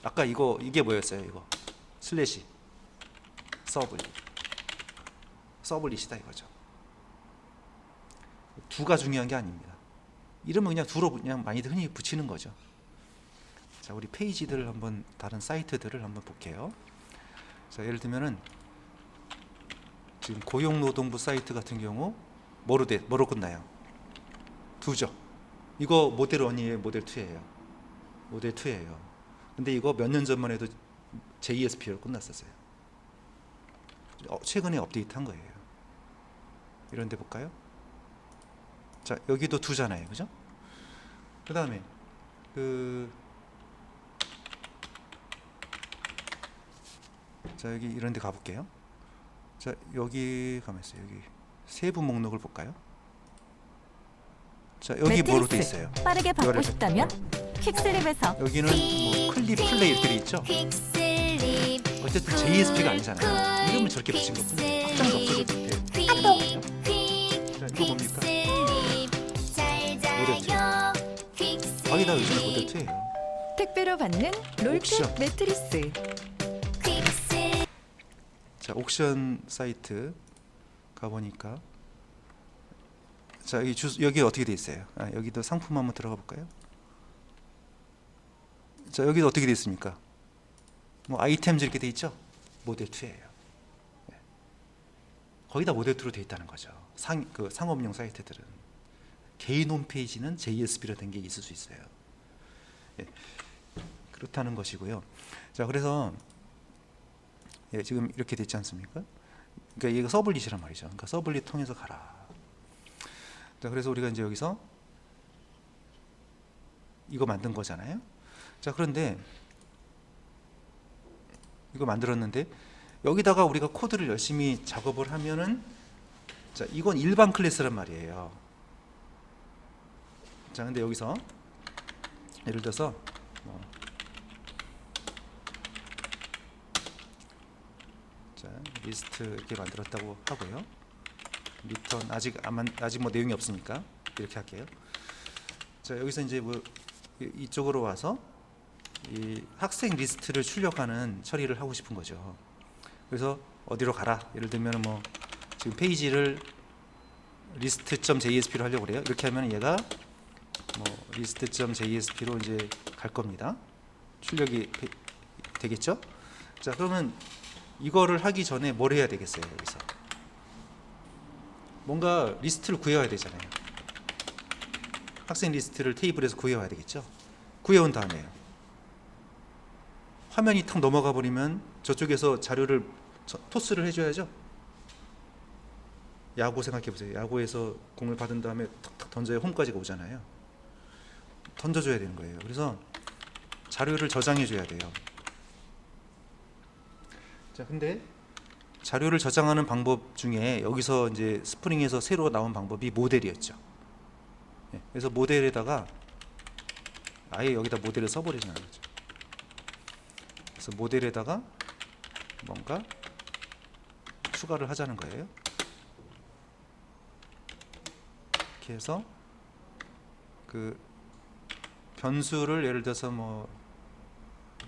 아까 이게 뭐였어요? 이거 슬래시 서블릿이다 이거죠. 두가 중요한 게 아닙니다. 이름은 그냥 두로 그냥 많이들 흔히 붙이는 거죠. 자, 우리 페이지들을 한번 다른 사이트들을 한번 볼게요. 자, 예를 들면은 지금 고용노동부 사이트 같은 경우 뭐로 끝나요? 두죠. 이거 모델 1이에요, 모델 2예요. 모델 2예요. 근데 이거 몇 년 전만 해도 JSP로 끝났었어요. 최근에 업데이트한 거예요. 이런 데 볼까요? 자, 여기도 두잖아요. 그죠? 그 다음에 자, 여기 이런 데 가볼게요. 자, 여기 가만있어요. 여기 세부 목록을 볼까요? 자, 여기 뭐로 돼 있어요? 빠르게 받고 싶다면 퀵슬립에서 여기는 뭐 클립 플레이 이렇게 돼 있죠? 어쨌든 JSP가 아니잖아요. 이름을 저렇게 붙인 것뿐이에요. 확장도 없어도 돼요. 자, 이거 뭡니까? 모델 2. 거의 다 요즘 모델 2예요. 택배로 받는 옥션. 롤팩 매트리스. 자, 옥션 사이트 가보니까 자, 여기 어떻게 돼 있어요? 여기도 상품 한번 들어가 볼까요? 자, 여기도 어떻게 돼 있습니까? 뭐 아이템즈 이렇게 돼 있죠? 모델 2예요. 네. 거의 다 모델 2로 돼 있다는 거죠. 상업용 사이트들은. 개인 홈페이지는 JSP로 된 게 있을 수 있어요. 네. 그렇다는 것이고요. 자, 그래서 지금 이렇게 됐지 않습니까? 그러니까 얘가 서블릿이란 말이죠. 그러니까 서블릿 통해서 가라. 자, 그래서 우리가 이제 여기서 이거 만든 거잖아요. 자, 그런데 이거 만들었는데 여기다가 우리가 코드를 열심히 작업을 하면은, 자, 이건 일반 클래스란 말이에요. 자, 근데 여기서 예를 들어서 자, 리스트 이렇게 만들었다고 하고요. 리턴 아직 뭐 내용이 없으니까 이렇게 할게요. 자, 여기서 이제 뭐 이쪽으로 와서 이 학생 리스트를 출력하는 처리를 하고 싶은 거죠. 그래서 어디로 가라. 예를 들면 뭐 지금 페이지를 list.jsp로 하려고 그래요. 이렇게 하면 얘가 뭐 list.jsp로 이제 갈 겁니다. 출력이 되겠죠? 자, 그러면 이거를 하기 전에 뭘 해야 되겠어요? 여기서 뭔가 리스트를 구해야 되잖아요. 학생 리스트를 테이블에서 구해와야 되겠죠. 구해온 다음에 화면이 탁 넘어가 버리면 저쪽에서 자료를 토스를 해줘야죠. 야구 생각해 보세요. 야구에서 공을 받은 다음에 탁탁 던져야 홈까지가 오잖아요. 던져줘야 되는 거예요. 그래서 자료를 저장해 줘야 돼요. 자, 근데 자료를 저장하는 방법 중에 여기서 이제 스프링에서 새로 나온 방법이 모델이었죠. 그래서 모델에다가 아예 여기다 모델을 써버리는 거죠. 그래서 모델에다가 뭔가 추가를 하자는 거예요. 이렇게 해서 그 변수를 예를 들어서 뭐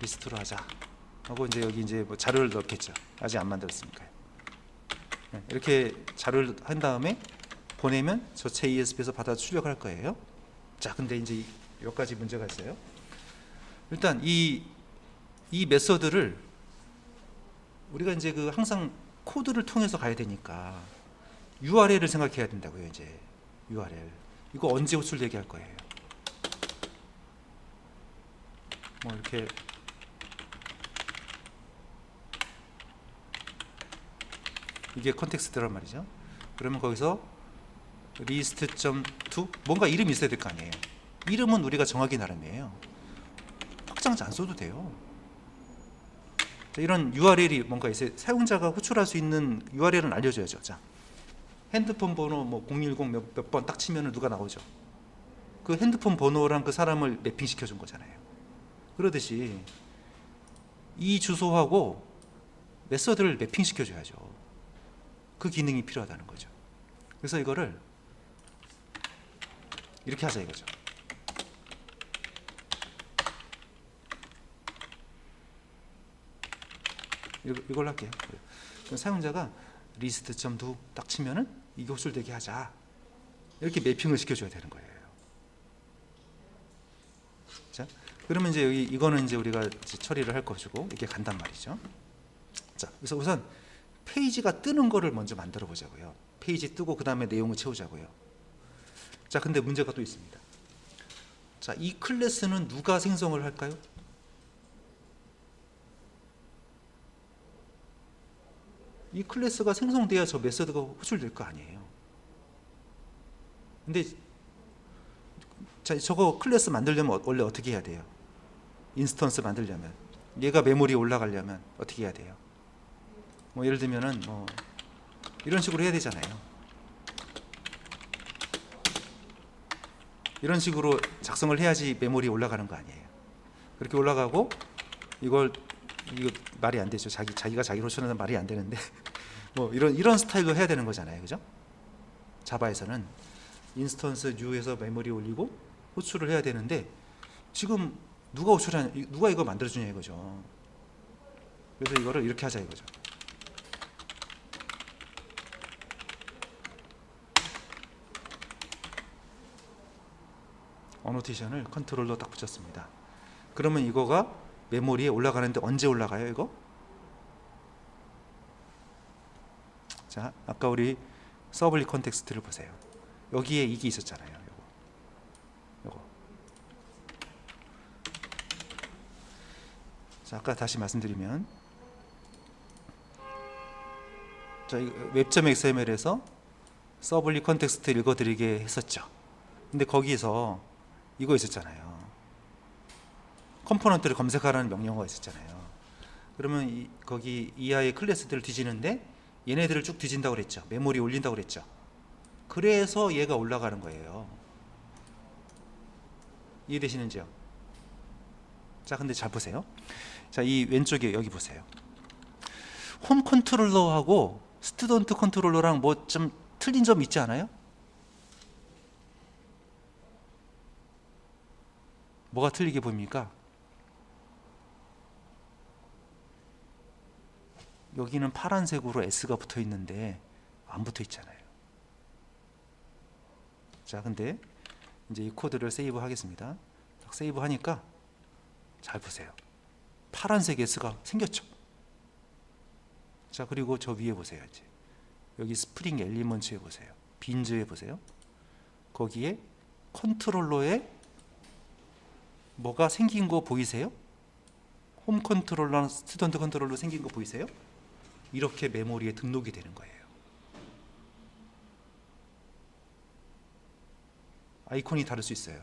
리스트로 하자 하고 이제 여기 이제 뭐 자료를 넣겠죠. 아직 안 만들었으니까요. 이렇게 자료를 한 다음에 보내면 저 JSP에서 받아 출력을 할 거예요. 자, 근데 이제 몇 가지 문제가 있어요. 일단 이 메서드를 우리가 이제 그 항상 코드를 통해서 가야 되니까 URL을 생각해야 된다고요. 이제 URL 이거 언제 호출되게 할 거예요. 뭐 이렇게 이게 컨텍스트란 말이죠. 그러면 거기서 list.to 뭔가 이름이 있어야 될 거 아니에요. 이름은 우리가 정하기 나름이에요. 확장자 안 써도 돼요. 자, 이런 URL이 뭔가 있어요. 사용자가 호출할 수 있는 URL은 알려줘야죠. 자, 핸드폰 번호 뭐 010 몇 번 딱 치면은 누가 나오죠. 그 핸드폰 번호랑 그 사람을 매핑 시켜준 거잖아요. 그러듯이 이 주소하고 메서드를 매핑 시켜줘야죠. 그 기능이 필요하다는 거죠. 그래서 이거를 이렇게 하자 이거죠. 이걸 할게요. 사용자가 list.do 딱 치면은 이게 호출되게 하자. 이렇게 매핑을 시켜줘야 되는 거예요. 자, 그러면 이제 여기 이거는 이제 우리가 이제 처리를 할 것이고 이렇게 간단 말이죠. 자, 그래서 우선 페이지가 뜨는 거를 먼저 만들어 보자고요. 페이지 뜨고 그 다음에 내용을 채우자고요. 자, 근데 문제가 또 있습니다. 자, 이 클래스는 누가 생성을 할까요? 이 클래스가 생성돼야 저 메서드가 호출될 거 아니에요. 근데 자, 저거 클래스 만들려면 원래 어떻게 해야 돼요? 인스턴스 만들려면 얘가 메모리에 올라가려면 어떻게 해야 돼요? 뭐 예를 들면은 뭐 이런 식으로 해야 되잖아요. 이런 식으로 작성을 해야지 메모리에 올라가는 거 아니에요. 그렇게 올라가고 이거 말이 안 되죠. 자기가 자기로 쳐내는 말이 안 되는데 뭐 이런 스타일로 해야 되는 거잖아요. 그죠? 자바에서는 인스턴스 뉴에서 메모리에 올리고 호출을 해야 되는데 지금 누가 이거 만들어주냐 이거죠. 그래서 이거를 이렇게 하자 이거죠. 어노테이션을 컨트롤로 딱 붙였습니다. 그러면 이거가 메모리에 올라가는데 언제 올라가요 이거? 자, 아까 우리 서블리 컨텍스트를 보세요. 여기에 이게 있었잖아요. 요거. 자, 아까 다시 말씀드리면 자, 웹.xml에서 서블리 컨텍스트 읽어드리게 했었죠. 근데 거기서 이거 있었잖아요. 컴포넌트를 검색하라는 명령어가 있었잖아요. 그러면 거기 이하의 클래스들을 뒤지는데 얘네들을 쭉 뒤진다고 그랬죠. 메모리 올린다고 그랬죠. 그래서 얘가 올라가는 거예요. 이해되시는지요? 자, 근데 잘 보세요. 자, 이 왼쪽에 여기 보세요. 홈 컨트롤러하고 스튜던트 컨트롤러랑 뭐 좀 틀린 점 있지 않아요? 뭐가 틀리게 보입니까? 여기는 파란색으로 S가 붙어 있는데 안 붙어 있잖아요. 자, 근데 이제 이 코드를 세이브 하겠습니다. 세이브 하니까 잘 보세요. 파란색 S가 생겼죠. 자, 그리고 저 위에 보세요. 이제 여기 스프링 엘리먼츠에 보세요. 빈즈에 보세요. 거기에 컨트롤러에 뭐가 생긴 거 보이세요? 홈 컨트롤러랑 스튜던트 컨트롤러 생긴 거 보이세요? 이렇게 메모리에 등록이 되는 거예요. 아이콘이 다를 수 있어요.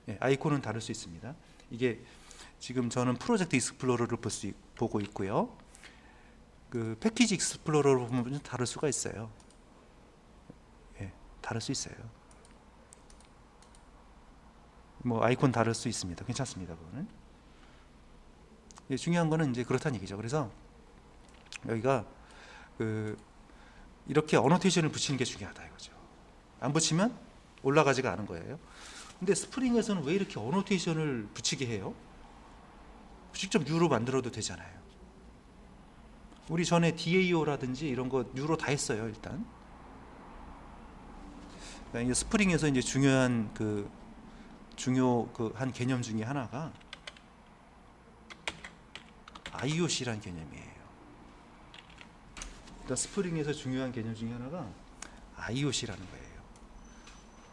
네, 아이콘은 다를 수 있습니다. 이게 지금 저는 프로젝트 익스플로러를 보고 있고요. 그 패키지 익스플로러를 보면 좀 다를 수가 있어요. 네, 다를 수 있어요. 뭐 아이콘 다를 수 있습니다. 괜찮습니다. 그거는. 예, 중요한 거는 이제 그렇다는 얘기죠. 그래서 여기가 이렇게 어노테이션을 붙이는 게 중요하다 이거죠. 안 붙이면 올라가지가 않은 거예요. 근데 스프링에서는 왜 이렇게 어노테이션을 붙이게 해요? 직접 뉴로 만들어도 되잖아요. 우리 전에 DAO라든지 이런 거 뉴로 다 했어요. 일단 그러니까 스프링에서 이제 중요한 한 개념 중에 하나가 IOC라는 개념이에요. 일단 스프링에서 중요한 개념 중에 하나가 IOC라는 거예요.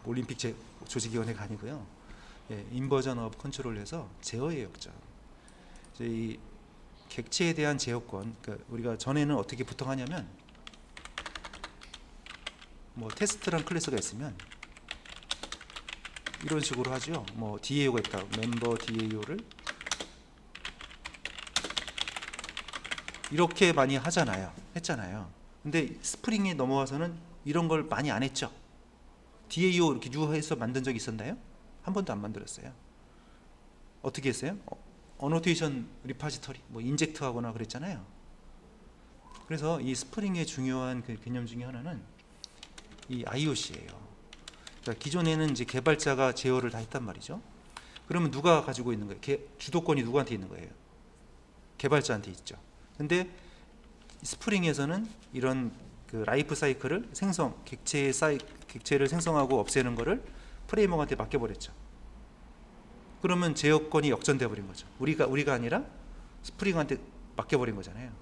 올림픽 조직위원회가 아니고요. 예, 인버전 오브 컨트롤에서 제어의 역전. 이 객체에 대한 제어권. 그러니까 우리가 전에는 어떻게 보통 하냐면 뭐 테스트란 클래스가 있으면 이런 식으로 하죠. 뭐 DAO가 있다. 멤버 DAO를 이렇게 많이 했잖아요. 근데 스프링에 넘어와서는 이런 걸 많이 안 했죠. DAO 이렇게 뉴해서 만든 적이 있었나요? 한 번도 안 만들었어요. 어떻게 했어요? 어노테이션 리파지터리, 뭐 인젝트 하거나 그랬잖아요. 그래서 이 스프링의 중요한 그 개념 중에 하나는 이 IOC예요. 그러니까 기존에는 이제 개발자가 제어를 다 했단 말이죠. 그러면 누가 가지고 있는 거예요? 주도권이 누구한테 있는 거예요? 개발자한테 있죠. 근데 스프링에서는 이런 그 라이프 사이클을 객체를 생성하고 없애는 거를 프레임워크한테 맡겨버렸죠. 그러면 제어권이 역전돼 버린 거죠. 우리가 아니라 스프링한테 맡겨버린 거잖아요.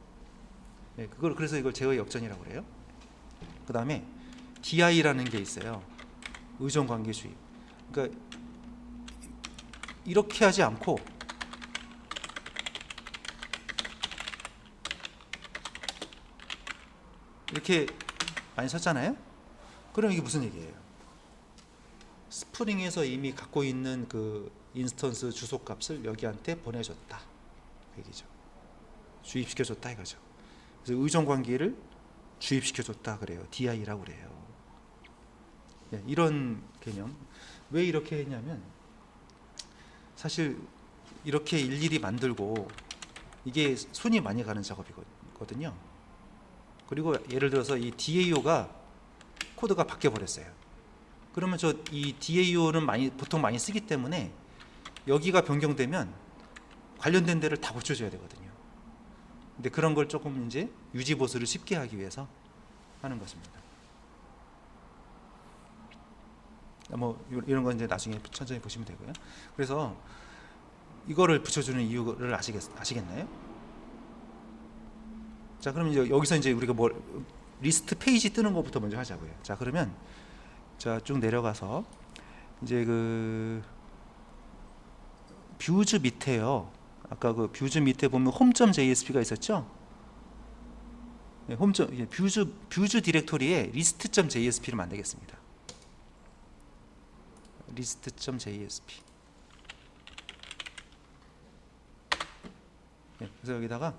네, 그래서 이걸 제어의 역전이라고 그래요. 그 다음에 DI라는 게 있어요. 의존관계주의. 그러니까 이렇게 하지 않고 이렇게 많이 썼잖아요. 그럼 이게 무슨 얘기예요? 스프링에서 이미 갖고 있는 그 인스턴스 주소값을 여기한테 보내줬다 얘기죠. 주입시켜줬다 이거죠. 그래서 의존관계를 주입시켜줬다 그래요. DI라고 그래요. 네, 이런 개념. 왜 이렇게 했냐면 사실 이렇게 일일이 만들고 이게 손이 많이 가는 작업이거든요. 그리고 예를 들어서 이 DAO가 코드가 바뀌어 버렸어요. 그러면 이 DAO는 보통 많이 쓰기 때문에 여기가 변경되면 관련된 데를 다 고쳐줘야 되거든요. 근데 그런 걸 조금 이제 유지 보수를 쉽게 하기 위해서 하는 것입니다. 뭐 이런 건 이제 나중에 천천히 보시면 되고요. 그래서 이거를 붙여주는 이유를 아시겠나요? 자, 그럼 이제 여기서 이제 우리가 리스트 페이지 뜨는 것부터 먼저 하자고요. 자, 그러면 쭉 내려가서 이제 뷰즈 밑에요. 아까 그 뷰즈 밑에 보면 home.jsp가 있었죠? 네, 뷰즈 디렉토리에 list.jsp를 만들겠습니다. list.jsp. 그래서 여기다가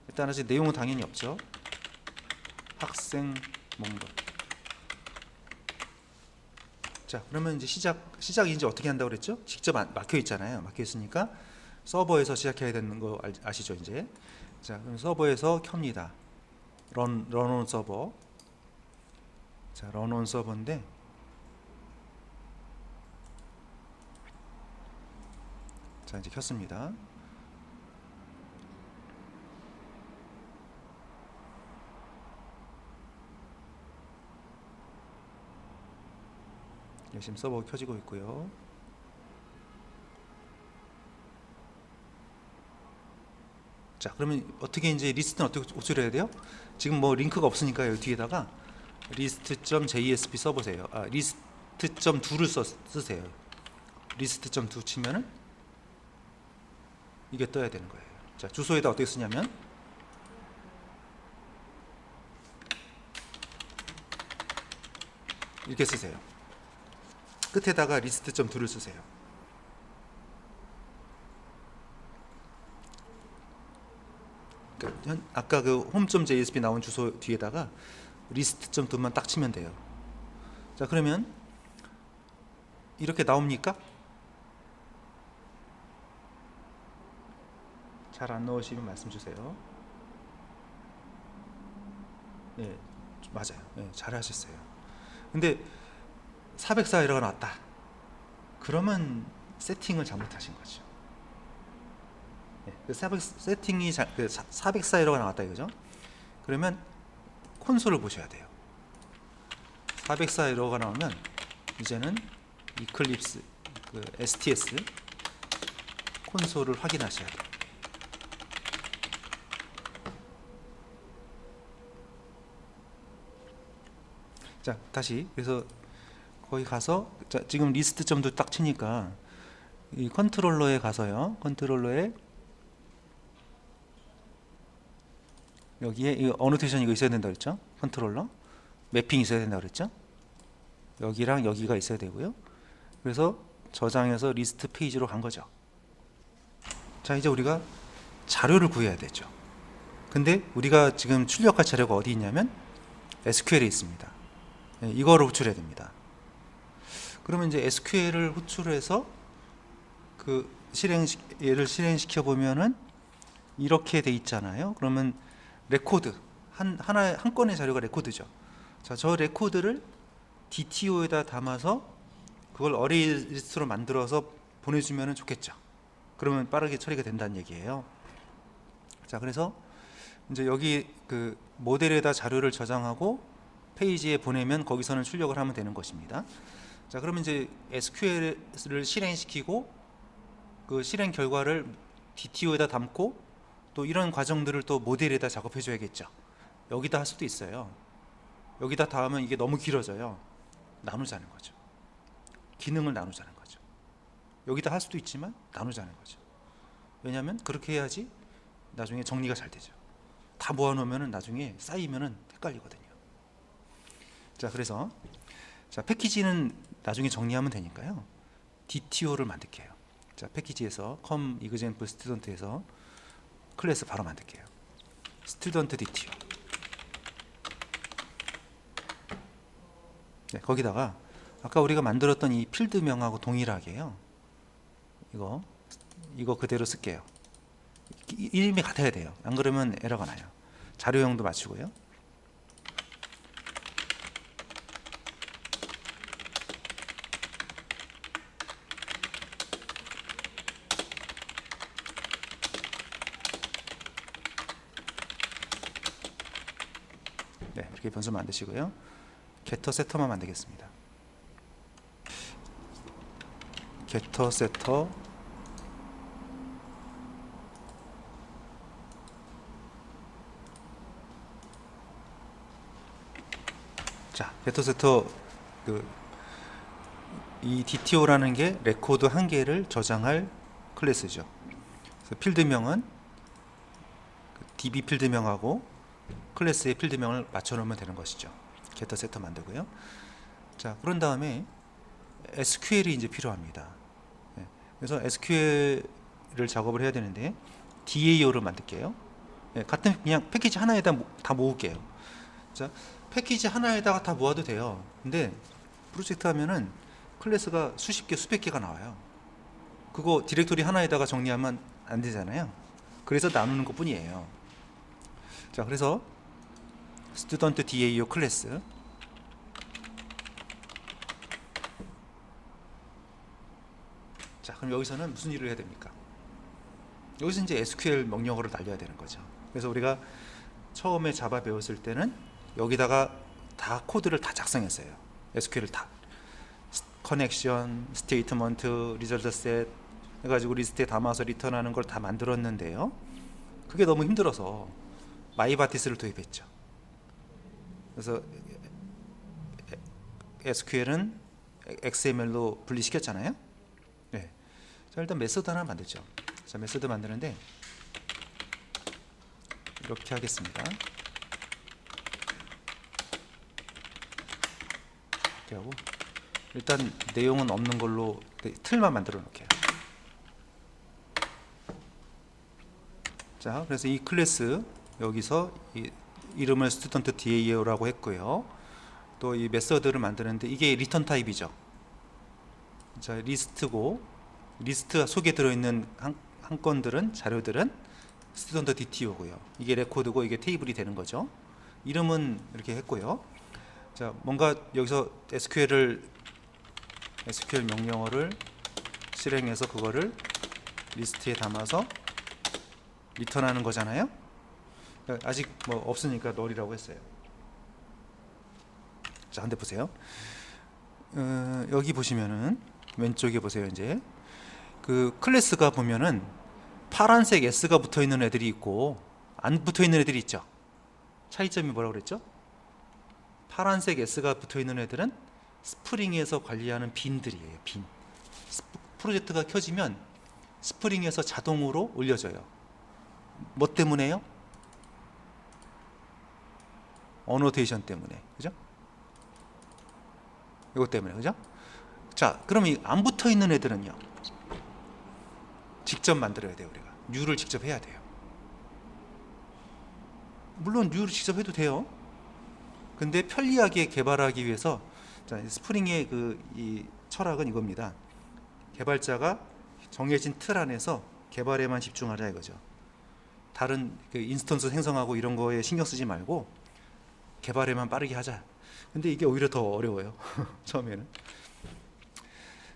일단 아직 내용은 당연히 없죠. 학생 목록. 자, 그러면 이제 시작이 이제 어떻게 한다고 그랬죠? 직접 막혀 있잖아요. 막혀 있으니까 서버에서 시작해야 되는 거 아시죠, 이제? 자, 그럼 서버에서 켭니다. 런온 서버. 자, 런온 서버인데 자, 이제 켰습니다. 지금 서버가 켜지고 있고요. 자, 그러면 어떻게 이제 리스트는 어떻게 호출해야 돼요? 지금 뭐 링크가 없으니까 여기 뒤에다가 list.jsp 써보세요. list.do를 쓰세요. list.do 치면은 이게 떠야 되는 거예요. 자, 주소에다 어떻게 쓰냐면 이렇게 쓰세요. 끝에다가 list.do를 쓰세요. 그러니까 아까 그 home.jsp 나온 주소 뒤에다가 list.do만 딱 치면 돼요. 자, 그러면 이렇게 나옵니까? 잘 안 나오시면 말씀 주세요. 네, 맞아요. 네, 잘 하셨어요. 근데 404 에러가 나왔다. 그러면 세팅을 잘못하신 거죠. 네, 그 세팅이 404 에러가 나왔다 이거죠. 그러면 콘솔을 보셔야 돼요. 404 에러가 나오면 이제는 이클립스 그 STS 콘솔을 확인하셔야 돼요. 자, 다시 그래서 거기 가서 자, 지금 리스트 점도 딱 치니까 이 컨트롤러에 가서요. 컨트롤러에 여기에 이 어노테이션 이거 있어야 된다 그랬죠? 컨트롤러 매핑 있어야 된다 그랬죠? 여기랑 여기가 있어야 되고요. 그래서 저장해서 리스트 페이지로 간 거죠. 자, 이제 우리가 자료를 구해야 되죠. 근데 우리가 지금 출력할 자료가 어디 있냐면 SQL에 있습니다. 이거를 호출해야 됩니다. 그러면 이제 SQL을 호출해서 그 얘를 실행시켜 보면은 이렇게 돼 있잖아요. 그러면 레코드 한 건의 자료가 레코드죠. 자, 저 레코드를 DTO에다 담아서 그걸 어레이 리스트로 만들어서 보내주면 좋겠죠. 그러면 빠르게 처리가 된다는 얘기예요. 자, 그래서 이제 여기 그 모델에다 자료를 저장하고 페이지에 보내면 거기서는 출력을 하면 되는 것입니다. 자, 그러면 이제 SQL을 실행시키고 그 실행 결과를 DTO에다 담고 또 이런 과정들을 또 모델에다 작업해 줘야겠죠. 여기다 할 수도 있어요. 여기다 다 하면 이게 너무 길어져요. 나누자는 거죠. 기능을 나누자는 거죠. 여기다 할 수도 있지만 나누자는 거죠. 왜냐하면 그렇게 해야지 나중에 정리가 잘 되죠. 다 모아놓으면 나중에 쌓이면 헷갈리거든요. 자, 그래서 자, 패키지는 나중에 정리하면 되니까요. DTO를 만들게요. 자, 패키지에서 com example student에서 클래스 바로 만들게요. student DTO. 네, 거기다가 아까 우리가 만들었던 이 필드명하고 동일하게요. 이거 그대로 쓸게요. 이름이 같아야 돼요. 안 그러면 에러가 나요. 자료형도 맞추고요. 네, 이렇게 변수 만드시고요. getter setter만 만들겠습니다. getter setter 자, getter setter 이 DTO라는 게 레코드 한 개를 저장할 클래스죠. 그래서 필드명은 DB 필드명하고 클래스의 필드명을 맞춰놓으면 되는 것이죠. getter setter 만들고요. 자, 그런 다음에 SQL이 이제 필요합니다. 그래서 SQL을 작업을 해야 되는데 DAO를 만들게요. 예, 같은 그냥 패키지 하나에다 다 모을게요. 자, 패키지 하나에다가 다 모아도 돼요. 근데 프로젝트 하면은 클래스가 수십 개, 수백 개가 나와요. 그거 디렉토리 하나에다가 정리하면 안 되잖아요. 그래서 나누는 것 뿐이에요. 자, 그래서 스튜던트 DAO 클래스. 자, 그럼 여기서는 무슨 일을 해야 됩니까? 여기서 이제 SQL 명령어를 날려야 되는 거죠. 그래서 우리가 처음에 자바 배웠을 때는 여기다가 다 코드를 다 작성했어요. SQL을 다. 커넥션, 스테이트먼트, 리절트 셋 해가지고 리스트에 담아서 리턴하는 걸 다 만들었는데요. 그게 너무 힘들어서 마이바티스를 도입했죠. 그래서 SQL은 XML로 분리시켰잖아요. 네. 자, 일단 메소드 하나 만들죠. 자, 메소드 만드는데 이렇게 하겠습니다. 이렇게 하고 일단 내용은 없는 걸로 틀만 만들어 놓을게요. 자, 그래서 이 클래스 여기서 이 이름을 스튜던트 DAO라고 했고요. 또 이 메서드를 만드는데 이게 리턴 타입이죠. 자, 리스트고 리스트 속에 들어있는 한 건들은 자료들은 스튜던트 DTO고요. 이게 레코드고 이게 테이블이 되는 거죠. 이름은 이렇게 했고요. 자, 뭔가 여기서 SQL 명령어를 실행해서 그거를 리스트에 담아서 리턴하는 거잖아요. 아직 뭐 없으니까 널이라고 했어요. 자, 근데 보세요. 여기 보시면은 왼쪽에 보세요. 이제 그 클래스가 보면은 파란색 S가 붙어 있는 애들이 있고 안 붙어 있는 애들이 있죠. 차이점이 뭐라고 그랬죠? 파란색 S가 붙어 있는 애들은 스프링에서 관리하는 빈들이에요. 빈. 프로젝트가 켜지면 스프링에서 자동으로 올려져요. 뭐 때문에요? 어노테이션 때문에. 그죠? 이것 때문에. 그죠? 자, 그럼 이 안 붙어 있는 애들은요. 직접 만들어야 돼요. 우리가 뉴를 직접 해야 돼요. 물론 뉴를 직접 해도 돼요. 근데 편리하게 개발하기 위해서 자, 스프링의 이 철학은 이겁니다. 개발자가 정해진 틀 안에서 개발에만 집중하자 이거죠. 다른 인스턴스 생성하고 이런 거에 신경 쓰지 말고 개발에만 빠르게 하자. 근데 이게 오히려 더 어려워요. 처음에는.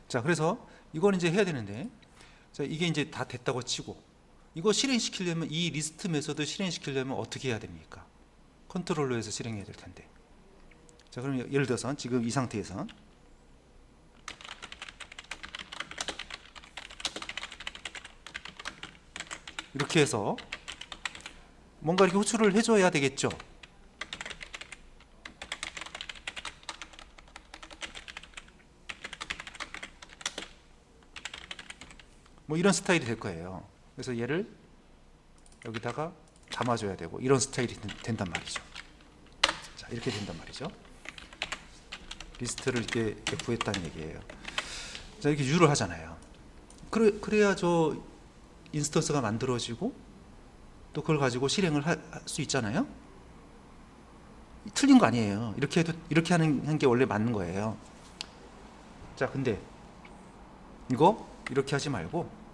자, 그래서 이걸 이제 해야 되는데, 자, 이게 이제 다 됐다고 치고, 이거 실행시키려면 이 리스트 메소드 실행시키려면 어떻게 해야 됩니까? 컨트롤러에서 실행해야 될 텐데. 자, 그럼 예를 들어서 지금 이 상태에서 이렇게 해서 뭔가 이렇게 호출을 해줘야 되겠죠. 뭐 이런 스타일이 될 거예요. 그래서 얘를 여기다가 담아줘야 되고 이런 스타일이 된단 말이죠. 자, 이렇게 된단 말이죠. 리스트를 이렇게 구했다는 얘기예요. 자, 이렇게 유를 하잖아요. 그래야 저 인스턴스가 만들어지고 또 그걸 가지고 실행을 할 수 있잖아요. 틀린 거 아니에요. 이렇게 해도 이렇게 하는 게 원래 맞는 거예요. 자, 근데 이거 이렇게 하지 말고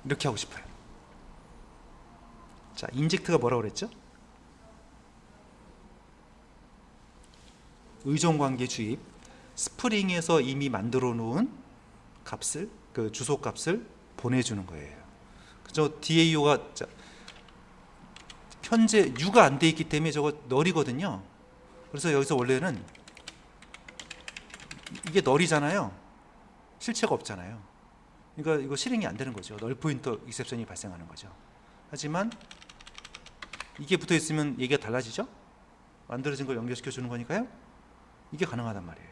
이렇게 하고 싶어요. 자, 인젝트가 뭐라고 그랬죠? 의존관계 주입. 스프링에서 이미 만들어 놓은 값을, 그 주소 값을 보내주는 거예요. 그죠? DAO가 현재 U가 안 돼 있기 때문에 저거 널이거든요. 그래서 여기서 원래는 이게 널이잖아요. 실체가 없잖아요. 그러니까 이거 실행이 안 되는 거죠. 널 포인터 익셉션이 발생하는 거죠. 하지만 이게 붙어 있으면 얘기가 달라지죠? 만들어진 걸 연결시켜 주는 거니까요. 이게 가능하단 말이에요.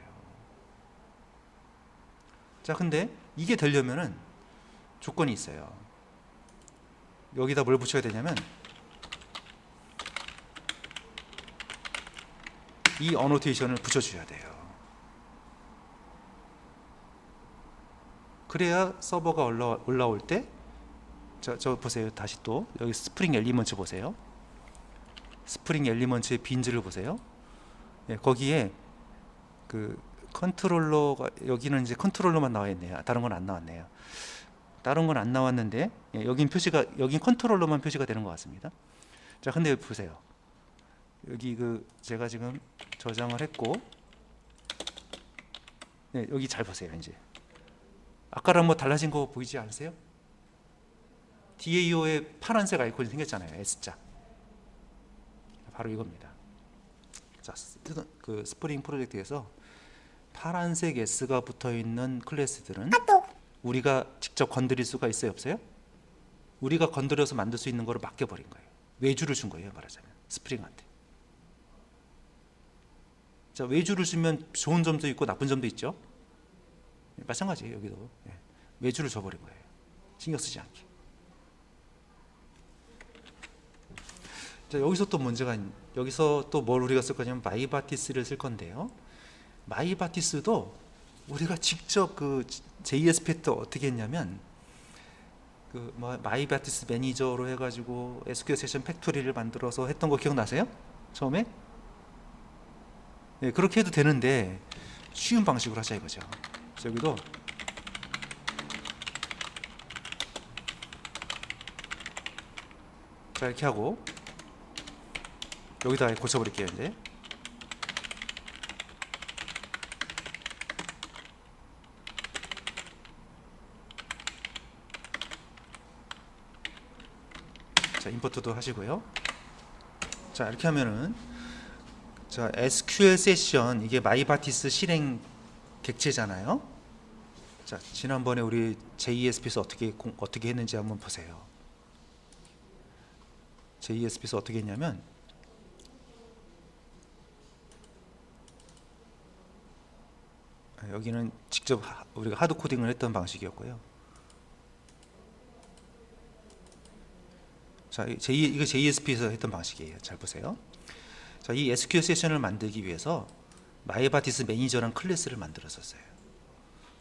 자, 근데 이게 되려면은 조건이 있어요. 여기다 뭘 붙여야 되냐면 이 어노테이션을 붙여줘야 돼요. 그래야 서버가 올라올 때, 저 보세요. 다시 또 여기 스프링 엘리먼트 보세요. 스프링 엘리먼트의 빈즈를 보세요. 예, 거기에 그 컨트롤러가, 여기는 이제 컨트롤러만 나와 있네요. 다른 건 안 나왔네요. 다른 건 안 나왔는데, 예, 여긴 컨트롤러만 표시가 되는 것 같습니다. 자, 근데 여기 보세요. 여기 제가 지금 저장을 했고, 네, 여기 잘 보세요. 이제 아까랑 뭐 달라진 거 보이지 않으세요? DAO에 파란색 아이콘이 생겼잖아요. S자. 바로 이겁니다. 자, 그 스프링 프로젝트에서 파란색 S가 붙어 있는 클래스들은 우리가 직접 건드릴 수가 있어요, 없어요? 우리가 건드려서 만들 수 있는 거를 맡겨버린 거예요. 외주를 준 거예요, 말하자면 스프링한테. 자, 외주를 주면 좋은 점도 있고 나쁜 점도 있죠. 마찬가지예요. 여기도 외주를 줘버린 거예요. 신경 쓰지 않게. 자, 여기서 또 뭘 우리가 쓸 거냐면 마이바티스를 쓸 건데요. 마이바티스도 우리가 직접 그 JS 패트 어떻게 했냐면 마이바티스 매니저로 해가지고 SQL 세션 팩토리를 만들어서 했던 거 기억나세요? 처음에? 네, 그렇게 해도 되는데 쉬운 방식으로 하자 이거죠. 여기도 자, 이렇게 하고 여기다 고쳐버릴게요. 이제 자, 임포트도 하시고요. 자, 이렇게 하면은, 자, SQL 세션, 이게 마이바티스 실행 객체잖아요. 자, 지난번에 우리 JSP에서 어떻게 했는지 한번 보세요. JSP에서 어떻게 했냐면, 여기는 직접 우리가 하드 코딩을 했던 방식이었고요. 자, 이거 JSP에서 했던 방식이에요. 잘 보세요. 자, 이 SQL 세션을 만들기 위해서 마이바티스 매니저란 클래스를 만들었었어요.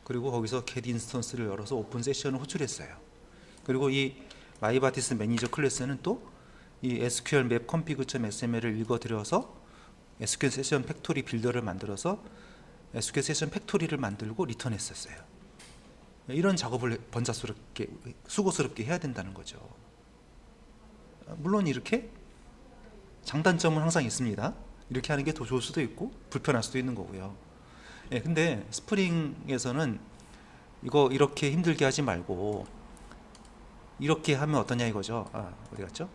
그리고 거기서 get 인스턴스를 열어서 오픈 세션을 호출했어요. 그리고 이 마이바티스 매니저 클래스는 또 이 SQL map config.xml을 읽어들여서 SQL 세션 팩토리 빌더를 만들어서 SQL 세션 팩토리를 만들고 리턴했었어요. 이런 작업을 번잡스럽게 수고스럽게 해야 된다는 거죠. 물론 이렇게 장단점은 항상 있습니다. 이렇게 하는 게 더 좋을 수도 있고 불편할 수도 있는 거고요. 예, 근데 스프링에서는 이거 이렇게 힘들게 하지 말고 이렇게 하면 어떠냐 이거죠. 어디 갔죠?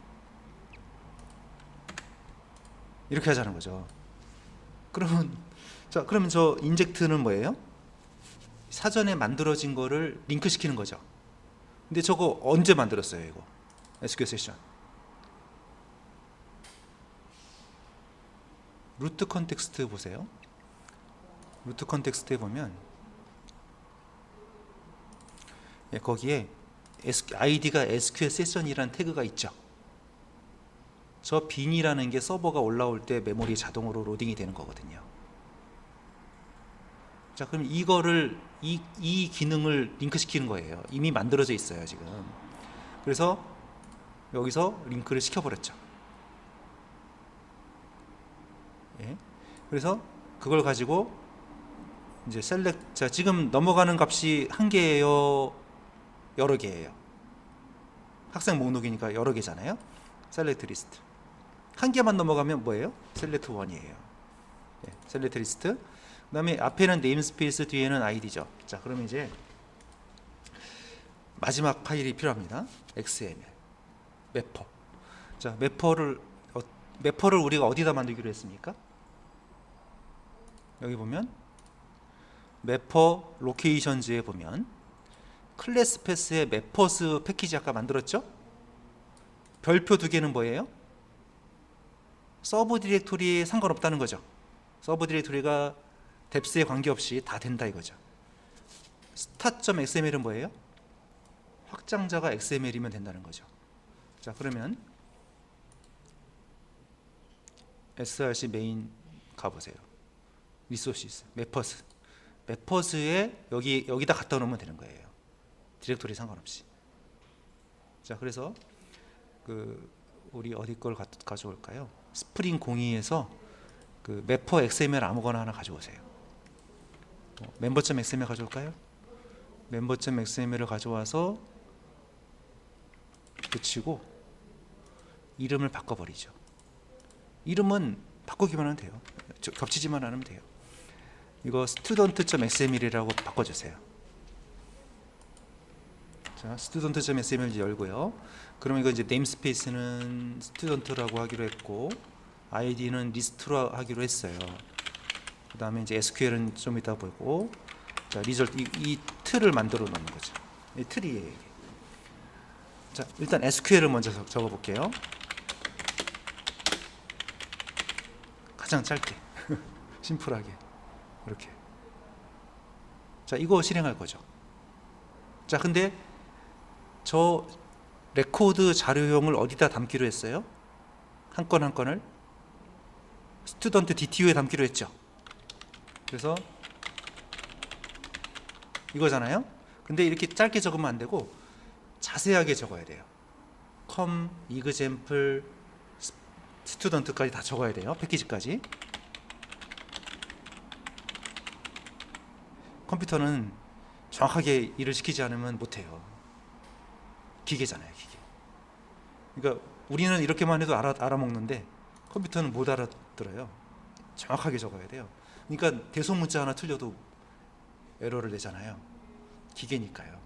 이렇게 하자는 거죠. 그러면 저 인젝트는 뭐예요? 사전에 만들어진 거를 링크 시키는 거죠. 근데 저거 언제 만들었어요, 이거? SQL 세션. 루트 컨텍스트 보세요. 루트 컨텍스트에 보면 거기에 아이디가 SQL 세션이라는 태그가 있죠. 저 빈이라는 게 서버가 올라올 때 메모리에 자동으로 로딩이 되는 거거든요. 자, 그럼 이 기능을 링크시키는 거예요. 이미 만들어져 있어요, 지금. 그래서 여기서 링크를 시켜버렸죠. 예. 그래서 그걸 가지고 이제 자, 지금 넘어가는 값이 한 개예요, 여러 개예요? 학생 목록이니까 여러 개잖아요. 셀렉트 리스트. 한 개만 넘어가면 뭐예요? 셀렉트 1이에요. 예, 셀렉트 리스트. 그 다음에 앞에는 네임스페이스, 뒤에는 아이디죠. 자, 그러면 이제 마지막 파일이 필요합니다. XML 매퍼. 자, 매퍼를 우리가 어디다 만들기로 했습니까? 여기 보면 매퍼 로케이션즈에 보면 클래스 패스의 매퍼스 패키지 아까 만들었죠? 별표 두 개는 뭐예요? 서브 디렉토리에 상관없다는 거죠. 서브 디렉토리가 뎁스에 관계없이 다 된다 이거죠. stat.xml은 뭐예요? 확장자가 XML이면 된다는 거죠. 자, 그러면 src 메인 가보세요. 리소시스, 매퍼스에 여기다 갖다 놓으면 되는 거예요. 디렉토리 상관없이. 자, 그래서 우리 어디 걸 가져올까요? 스프링 02에서 그 매퍼 XML 아무거나 하나 가져오세요. 멤버.xml 가져올까요? 멤버.xml을 가져와서 붙이고 이름을 바꿔버리죠. 이름은 바꾸기만 하면 돼요. 겹치지만 않으면 돼요. 이거 student.xml이라고 바꿔주세요. 자, student.xml 열고요. 그러면 이거 이제 네임스페이스는 student라고 하기로 했고, id는 list로 하기로 했어요. 그 다음에 이제 SQL은 좀 이따 보고, 자, result 이 틀을 만들어 놓는 거죠. 이 틀이에요. 이게. 자, 일단 SQL을 먼저 적어볼게요. 가장 짧게, 심플하게 이렇게. 자, 이거 실행할 거죠. 자, 근데 저 레코드 자료형을 어디다 담기로 했어요? 한 건 한 건을 스튜던트 DTU에 담기로 했죠. 그래서 이거잖아요. 근데 이렇게 짧게 적으면 안 되고 자세하게 적어야 돼요. example 스튜던트까지 다 적어야 돼요. 패키지까지. 컴퓨터는 정확하게 일을 시키지 않으면 못해요. 기계잖아요, 기계. 그러니까 우리는 이렇게만 해도 알아먹는데 컴퓨터는 못 알아들어요. 정확하게 적어야 돼요. 그러니까 대소문자 하나 틀려도 에러를 내잖아요. 기계니까요.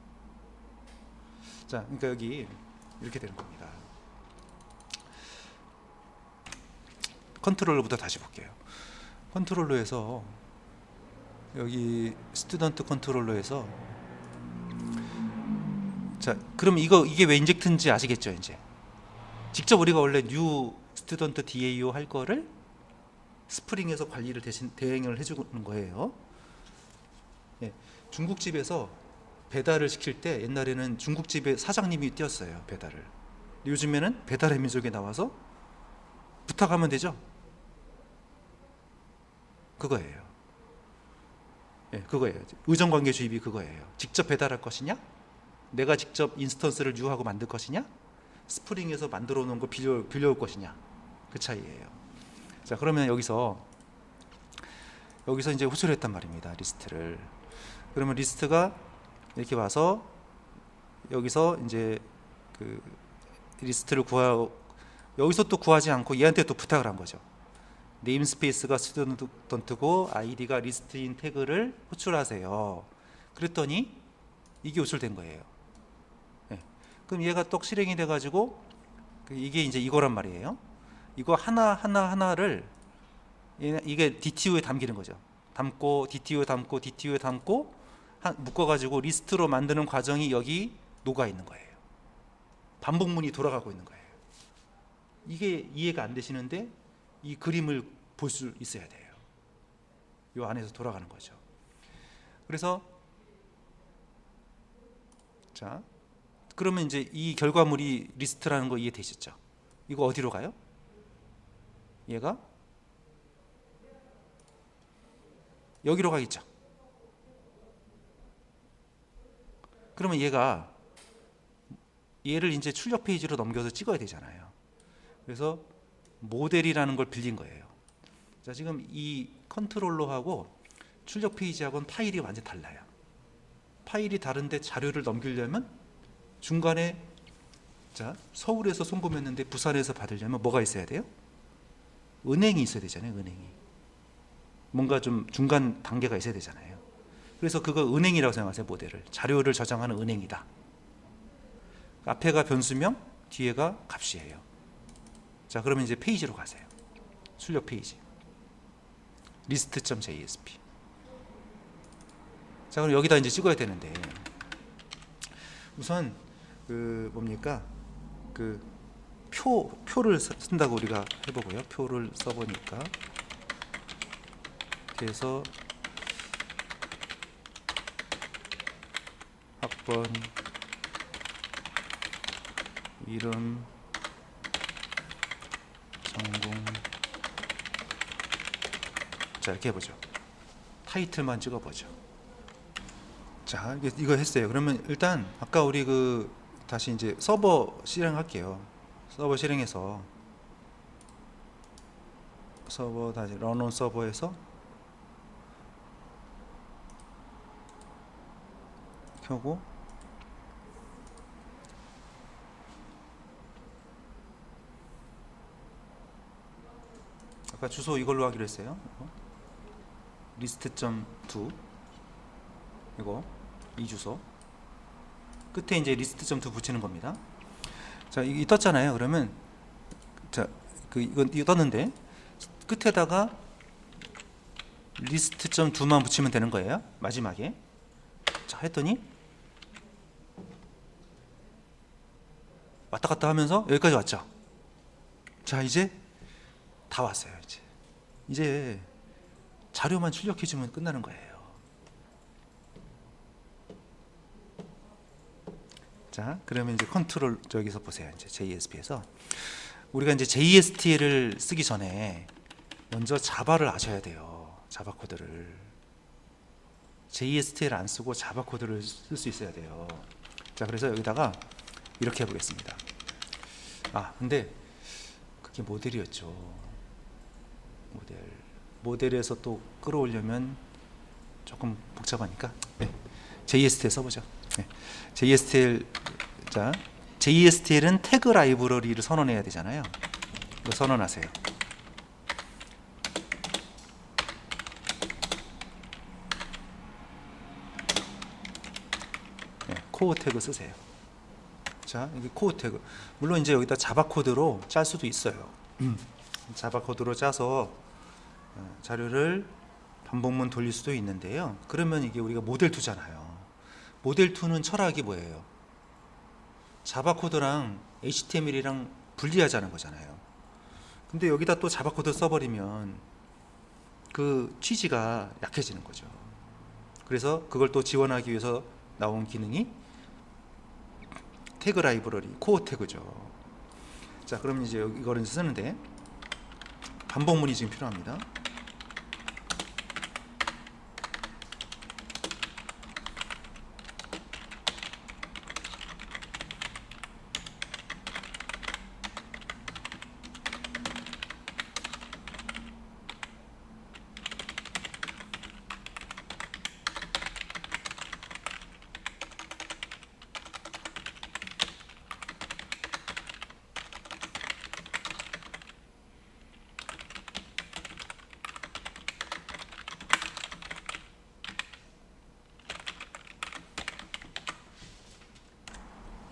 자, 그러니까 여기 이렇게 되는 겁니다. 컨트롤러부터 다시 볼게요. 컨트롤러에서 여기 스튜던트 컨트롤러에서, 자, 그럼 이게 왜 인젝트인지 아시겠죠? 이제 직접 우리가 원래 new student DAO 할 거를 스프링에서 관리를 대행을 해주는 거예요. 예, 중국집에서 배달을 시킬 때 옛날에는 중국집의 사장님이 뛰었어요, 배달을. 요즘에는 배달의 민족에 나와서 부탁하면 되죠. 그거예요. 예, 그거예요. 의정관계 주입이 그거예요. 직접 배달할 것이냐, 내가 직접 인스턴스를 유하고 만들 것이냐, 스프링에서 만들어 놓은 거 빌려올 것이냐, 그 차이예요. 자, 그러면 여기서 이제 호출을 했단 말입니다, 리스트를. 그러면 리스트가 이렇게 와서 여기서 이제 그 리스트를 여기서 또 구하지 않고 얘한테 또 부탁을 한 거죠. 네임스페이스가 스튜던트고 아이디가 리스트인 태그를 호출하세요. 그랬더니 이게 호출된 거예요. 네. 그럼 얘가 또 실행이 돼가지고 이게 이제 이거란 말이에요. 이거 하나를 이게 DTU에 담기는 거죠. 담고 DTU에 담고 묶어가지고 리스트로 만드는 과정이 여기 녹아 있는 거예요. 반복문이 돌아가고 있는 거예요. 이게 이해가 안 되시는데 이 그림을 볼 수 있어야 돼요. 이 안에서 돌아가는 거죠. 그래서 자, 그러면 이제 이 결과물이 리스트라는 거 이해되셨죠? 이거 어디로 가요? 얘가 여기로 가겠죠. 그러면 얘를 이제 출력 페이지로 넘겨서 찍어야 되잖아요. 그래서 모델이라는 걸 빌린 거예요. 자, 지금 이 컨트롤러하고 출력 페이지하고는 파일이 완전 달라요. 파일이 다른데 자료를 넘기려면 중간에, 자, 서울에서 송금했는데 부산에서 받으려면 뭐가 있어야 돼요? 은행이 있어야 되잖아요. 은행이. 뭔가 좀 중간 단계가 있어야 되잖아요. 그래서 그거 은행이라고 생각하세요. 모델을. 자료를 저장하는 은행이다. 앞에가 변수명, 뒤에가 값이에요. 자, 그러면 이제 페이지로 가세요. 출력 페이지. list.jsp. 자, 그럼 여기다 이제 찍어야 되는데, 우선 뭡니까? 표를 쓴다고 우리가 해보고요. 표를 써보니까 그래서 학번, 이름, 전공, 자, 이렇게 해보죠. 타이틀만 찍어보죠. 자, 이거 했어요. 그러면 일단 아까 우리 다시 이제 서버 실행할게요. 서버 실행해서 서버 다시 런온 서버에서 켜고 아까 주소 이걸로 하기로 했어요. 리스트.2 이거 이 주소 끝에 이제 리스트.2 붙이는 겁니다. 자, 이게 떴잖아요. 그러면 자, 이거 떴는데 끝에다가 리스트.2만 붙이면 되는 거예요. 마지막에. 자, 했더니 왔다 갔다 하면서 여기까지 왔죠. 자, 이제 다 왔어요. 이제 자료만 출력해 주면 끝나는 거예요. 자, 그러면 이제 컨트롤 저기서 보세요. 이제 JSP에서 우리가 이제 JSTL을 쓰기 전에 먼저 자바를 아셔야 돼요. 자바 코드를. JSTL 안 쓰고 자바 코드를 쓸 수 있어야 돼요. 자, 그래서 여기다가 이렇게 해보겠습니다. 근데 그게 모델이었죠. 모델에서 또 끌어오려면 조금 복잡하니까 JSTL 써보죠. JSTL. 자, JSTL은 태그 라이브러리를 선언해야 되잖아요. 이거 선언하세요. 코어 태그 쓰세요. 자, 여기 코어 태그. 물론 이제 여기다 자바 코드로 짤 수도 있어요. 자바 코드로 짜서 자료를 반복문 돌릴 수도 있는데요. 그러면 이게 우리가 모델 2잖아요. 모델 2는 철학이 뭐예요? 자바 코드랑 HTML이랑 분리하자는 거잖아요. 근데 여기다 또 자바 코드 써버리면 그 취지가 약해지는 거죠. 그래서 그걸 또 지원하기 위해서 나온 기능이 태그 라이브러리, 코어 태그죠. 자, 그럼 이제 이거를 쓰는데 반복문이 지금 필요합니다.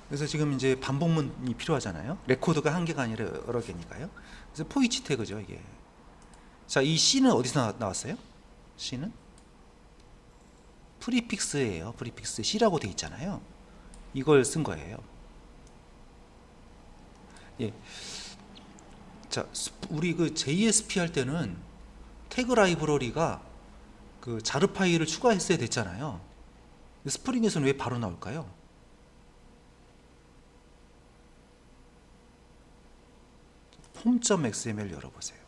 그래서 지금 이제 반복문이 필요하잖아요. 레코드가 한 개가 아니라 여러 개니까요. 그래서 포이치 태그죠, 이게. 자, 이 C는 어디서 나왔어요? C는 프리픽스예요. 프리픽스 C라고 돼 있잖아요. 이걸 쓴 거예요. 예. 자, 우리 JSP 할 때는 태그 라이브러리가 자르 파일을 추가했어야 됐잖아요. 스프링에서는 왜 바로 나올까요? 홈.xml 열어보세요.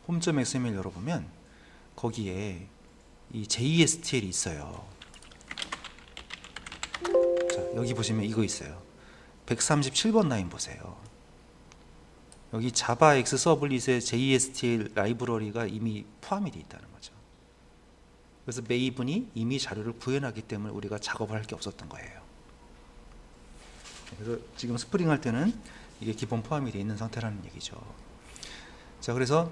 홈.xml 열어보면 거기에 이 JSTL이 있어요. 자, 여기 보시면 이거 있어요. 137번 라인 보세요. 여기 자바 X 서블릿에 JSTL 라이브러리가 이미 포함이 되어 있다는 거죠. 그래서 메이븐이 이미 자료를 구현하기 때문에 우리가 작업을 할 게 없었던 거예요. 그래서 지금 스프링 할 때는 이게 기본 포함이 되어 있는 상태라는 얘기죠. 자, 그래서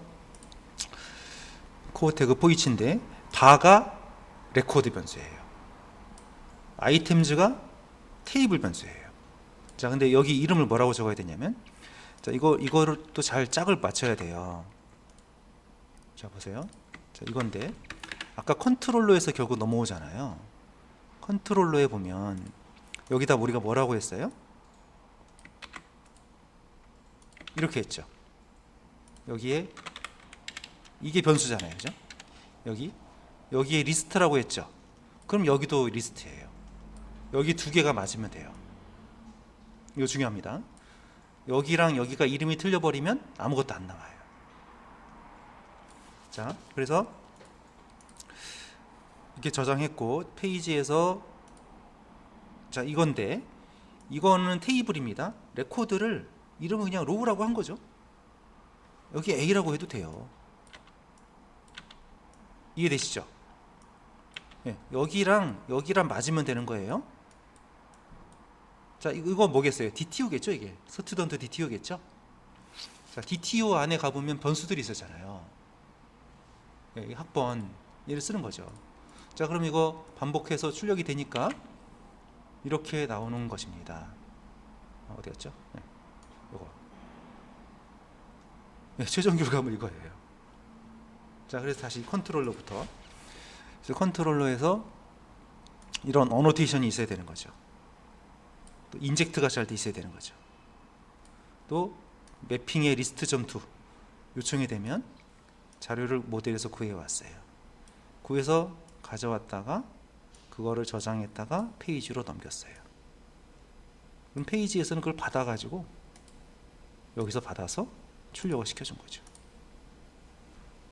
코어 태그 포이치인데 바가 레코드 변수예요. 아이템즈가 테이블 변수예요. 자, 근데 여기 이름을 뭐라고 적어야 되냐면, 자, 이거를 또 잘 짝을 맞춰야 돼요. 자, 보세요. 자, 이건데 아까 컨트롤러에서 결국 넘어오잖아요. 컨트롤러에 보면 여기다 우리가 뭐라고 했어요? 이렇게 했죠. 여기에 이게 변수잖아요, 그죠? 여기에 리스트라고 했죠. 그럼 여기도 리스트예요. 여기 두 개가 맞으면 돼요. 이거 중요합니다. 여기랑 여기가 이름이 틀려버리면 아무것도 안 나와요. 자, 그래서 이렇게 저장했고 페이지에서 자 이건데 이거는 테이블입니다. 레코드를 이름은 그냥 로우라고 한 거죠. 여기 A라고 해도 돼요. 이해되시죠? 예, 여기랑 맞으면 되는 거예요. 자, 이거 뭐겠어요? DTU겠죠, 이게. 스튜던트 DTU겠죠? 자, DTU 안에 가보면 변수들이 있었잖아요. 예, 이 학번, 얘를 쓰는 거죠. 자, 그럼 이거 반복해서 출력이 되니까 이렇게 나오는 것입니다. 어디 갔죠? 네, 요거. 네, 최종 결과물 이거예요. 자, 그래서 다시 컨트롤러부터. 그래서 컨트롤러에서 이런 어노테이션이 있어야 되는 거죠. 또 인젝트가 잘 돼 있어야 되는 거죠. 또 매핑의 리스트.2 요청이 되면 자료를 모델에서 구해왔어요. 구해서 가져왔다가 그거를 저장했다가 페이지로 넘겼어요. 그럼 페이지에서는 그걸 받아가지고 여기서 받아서 출력을 시켜준 거죠.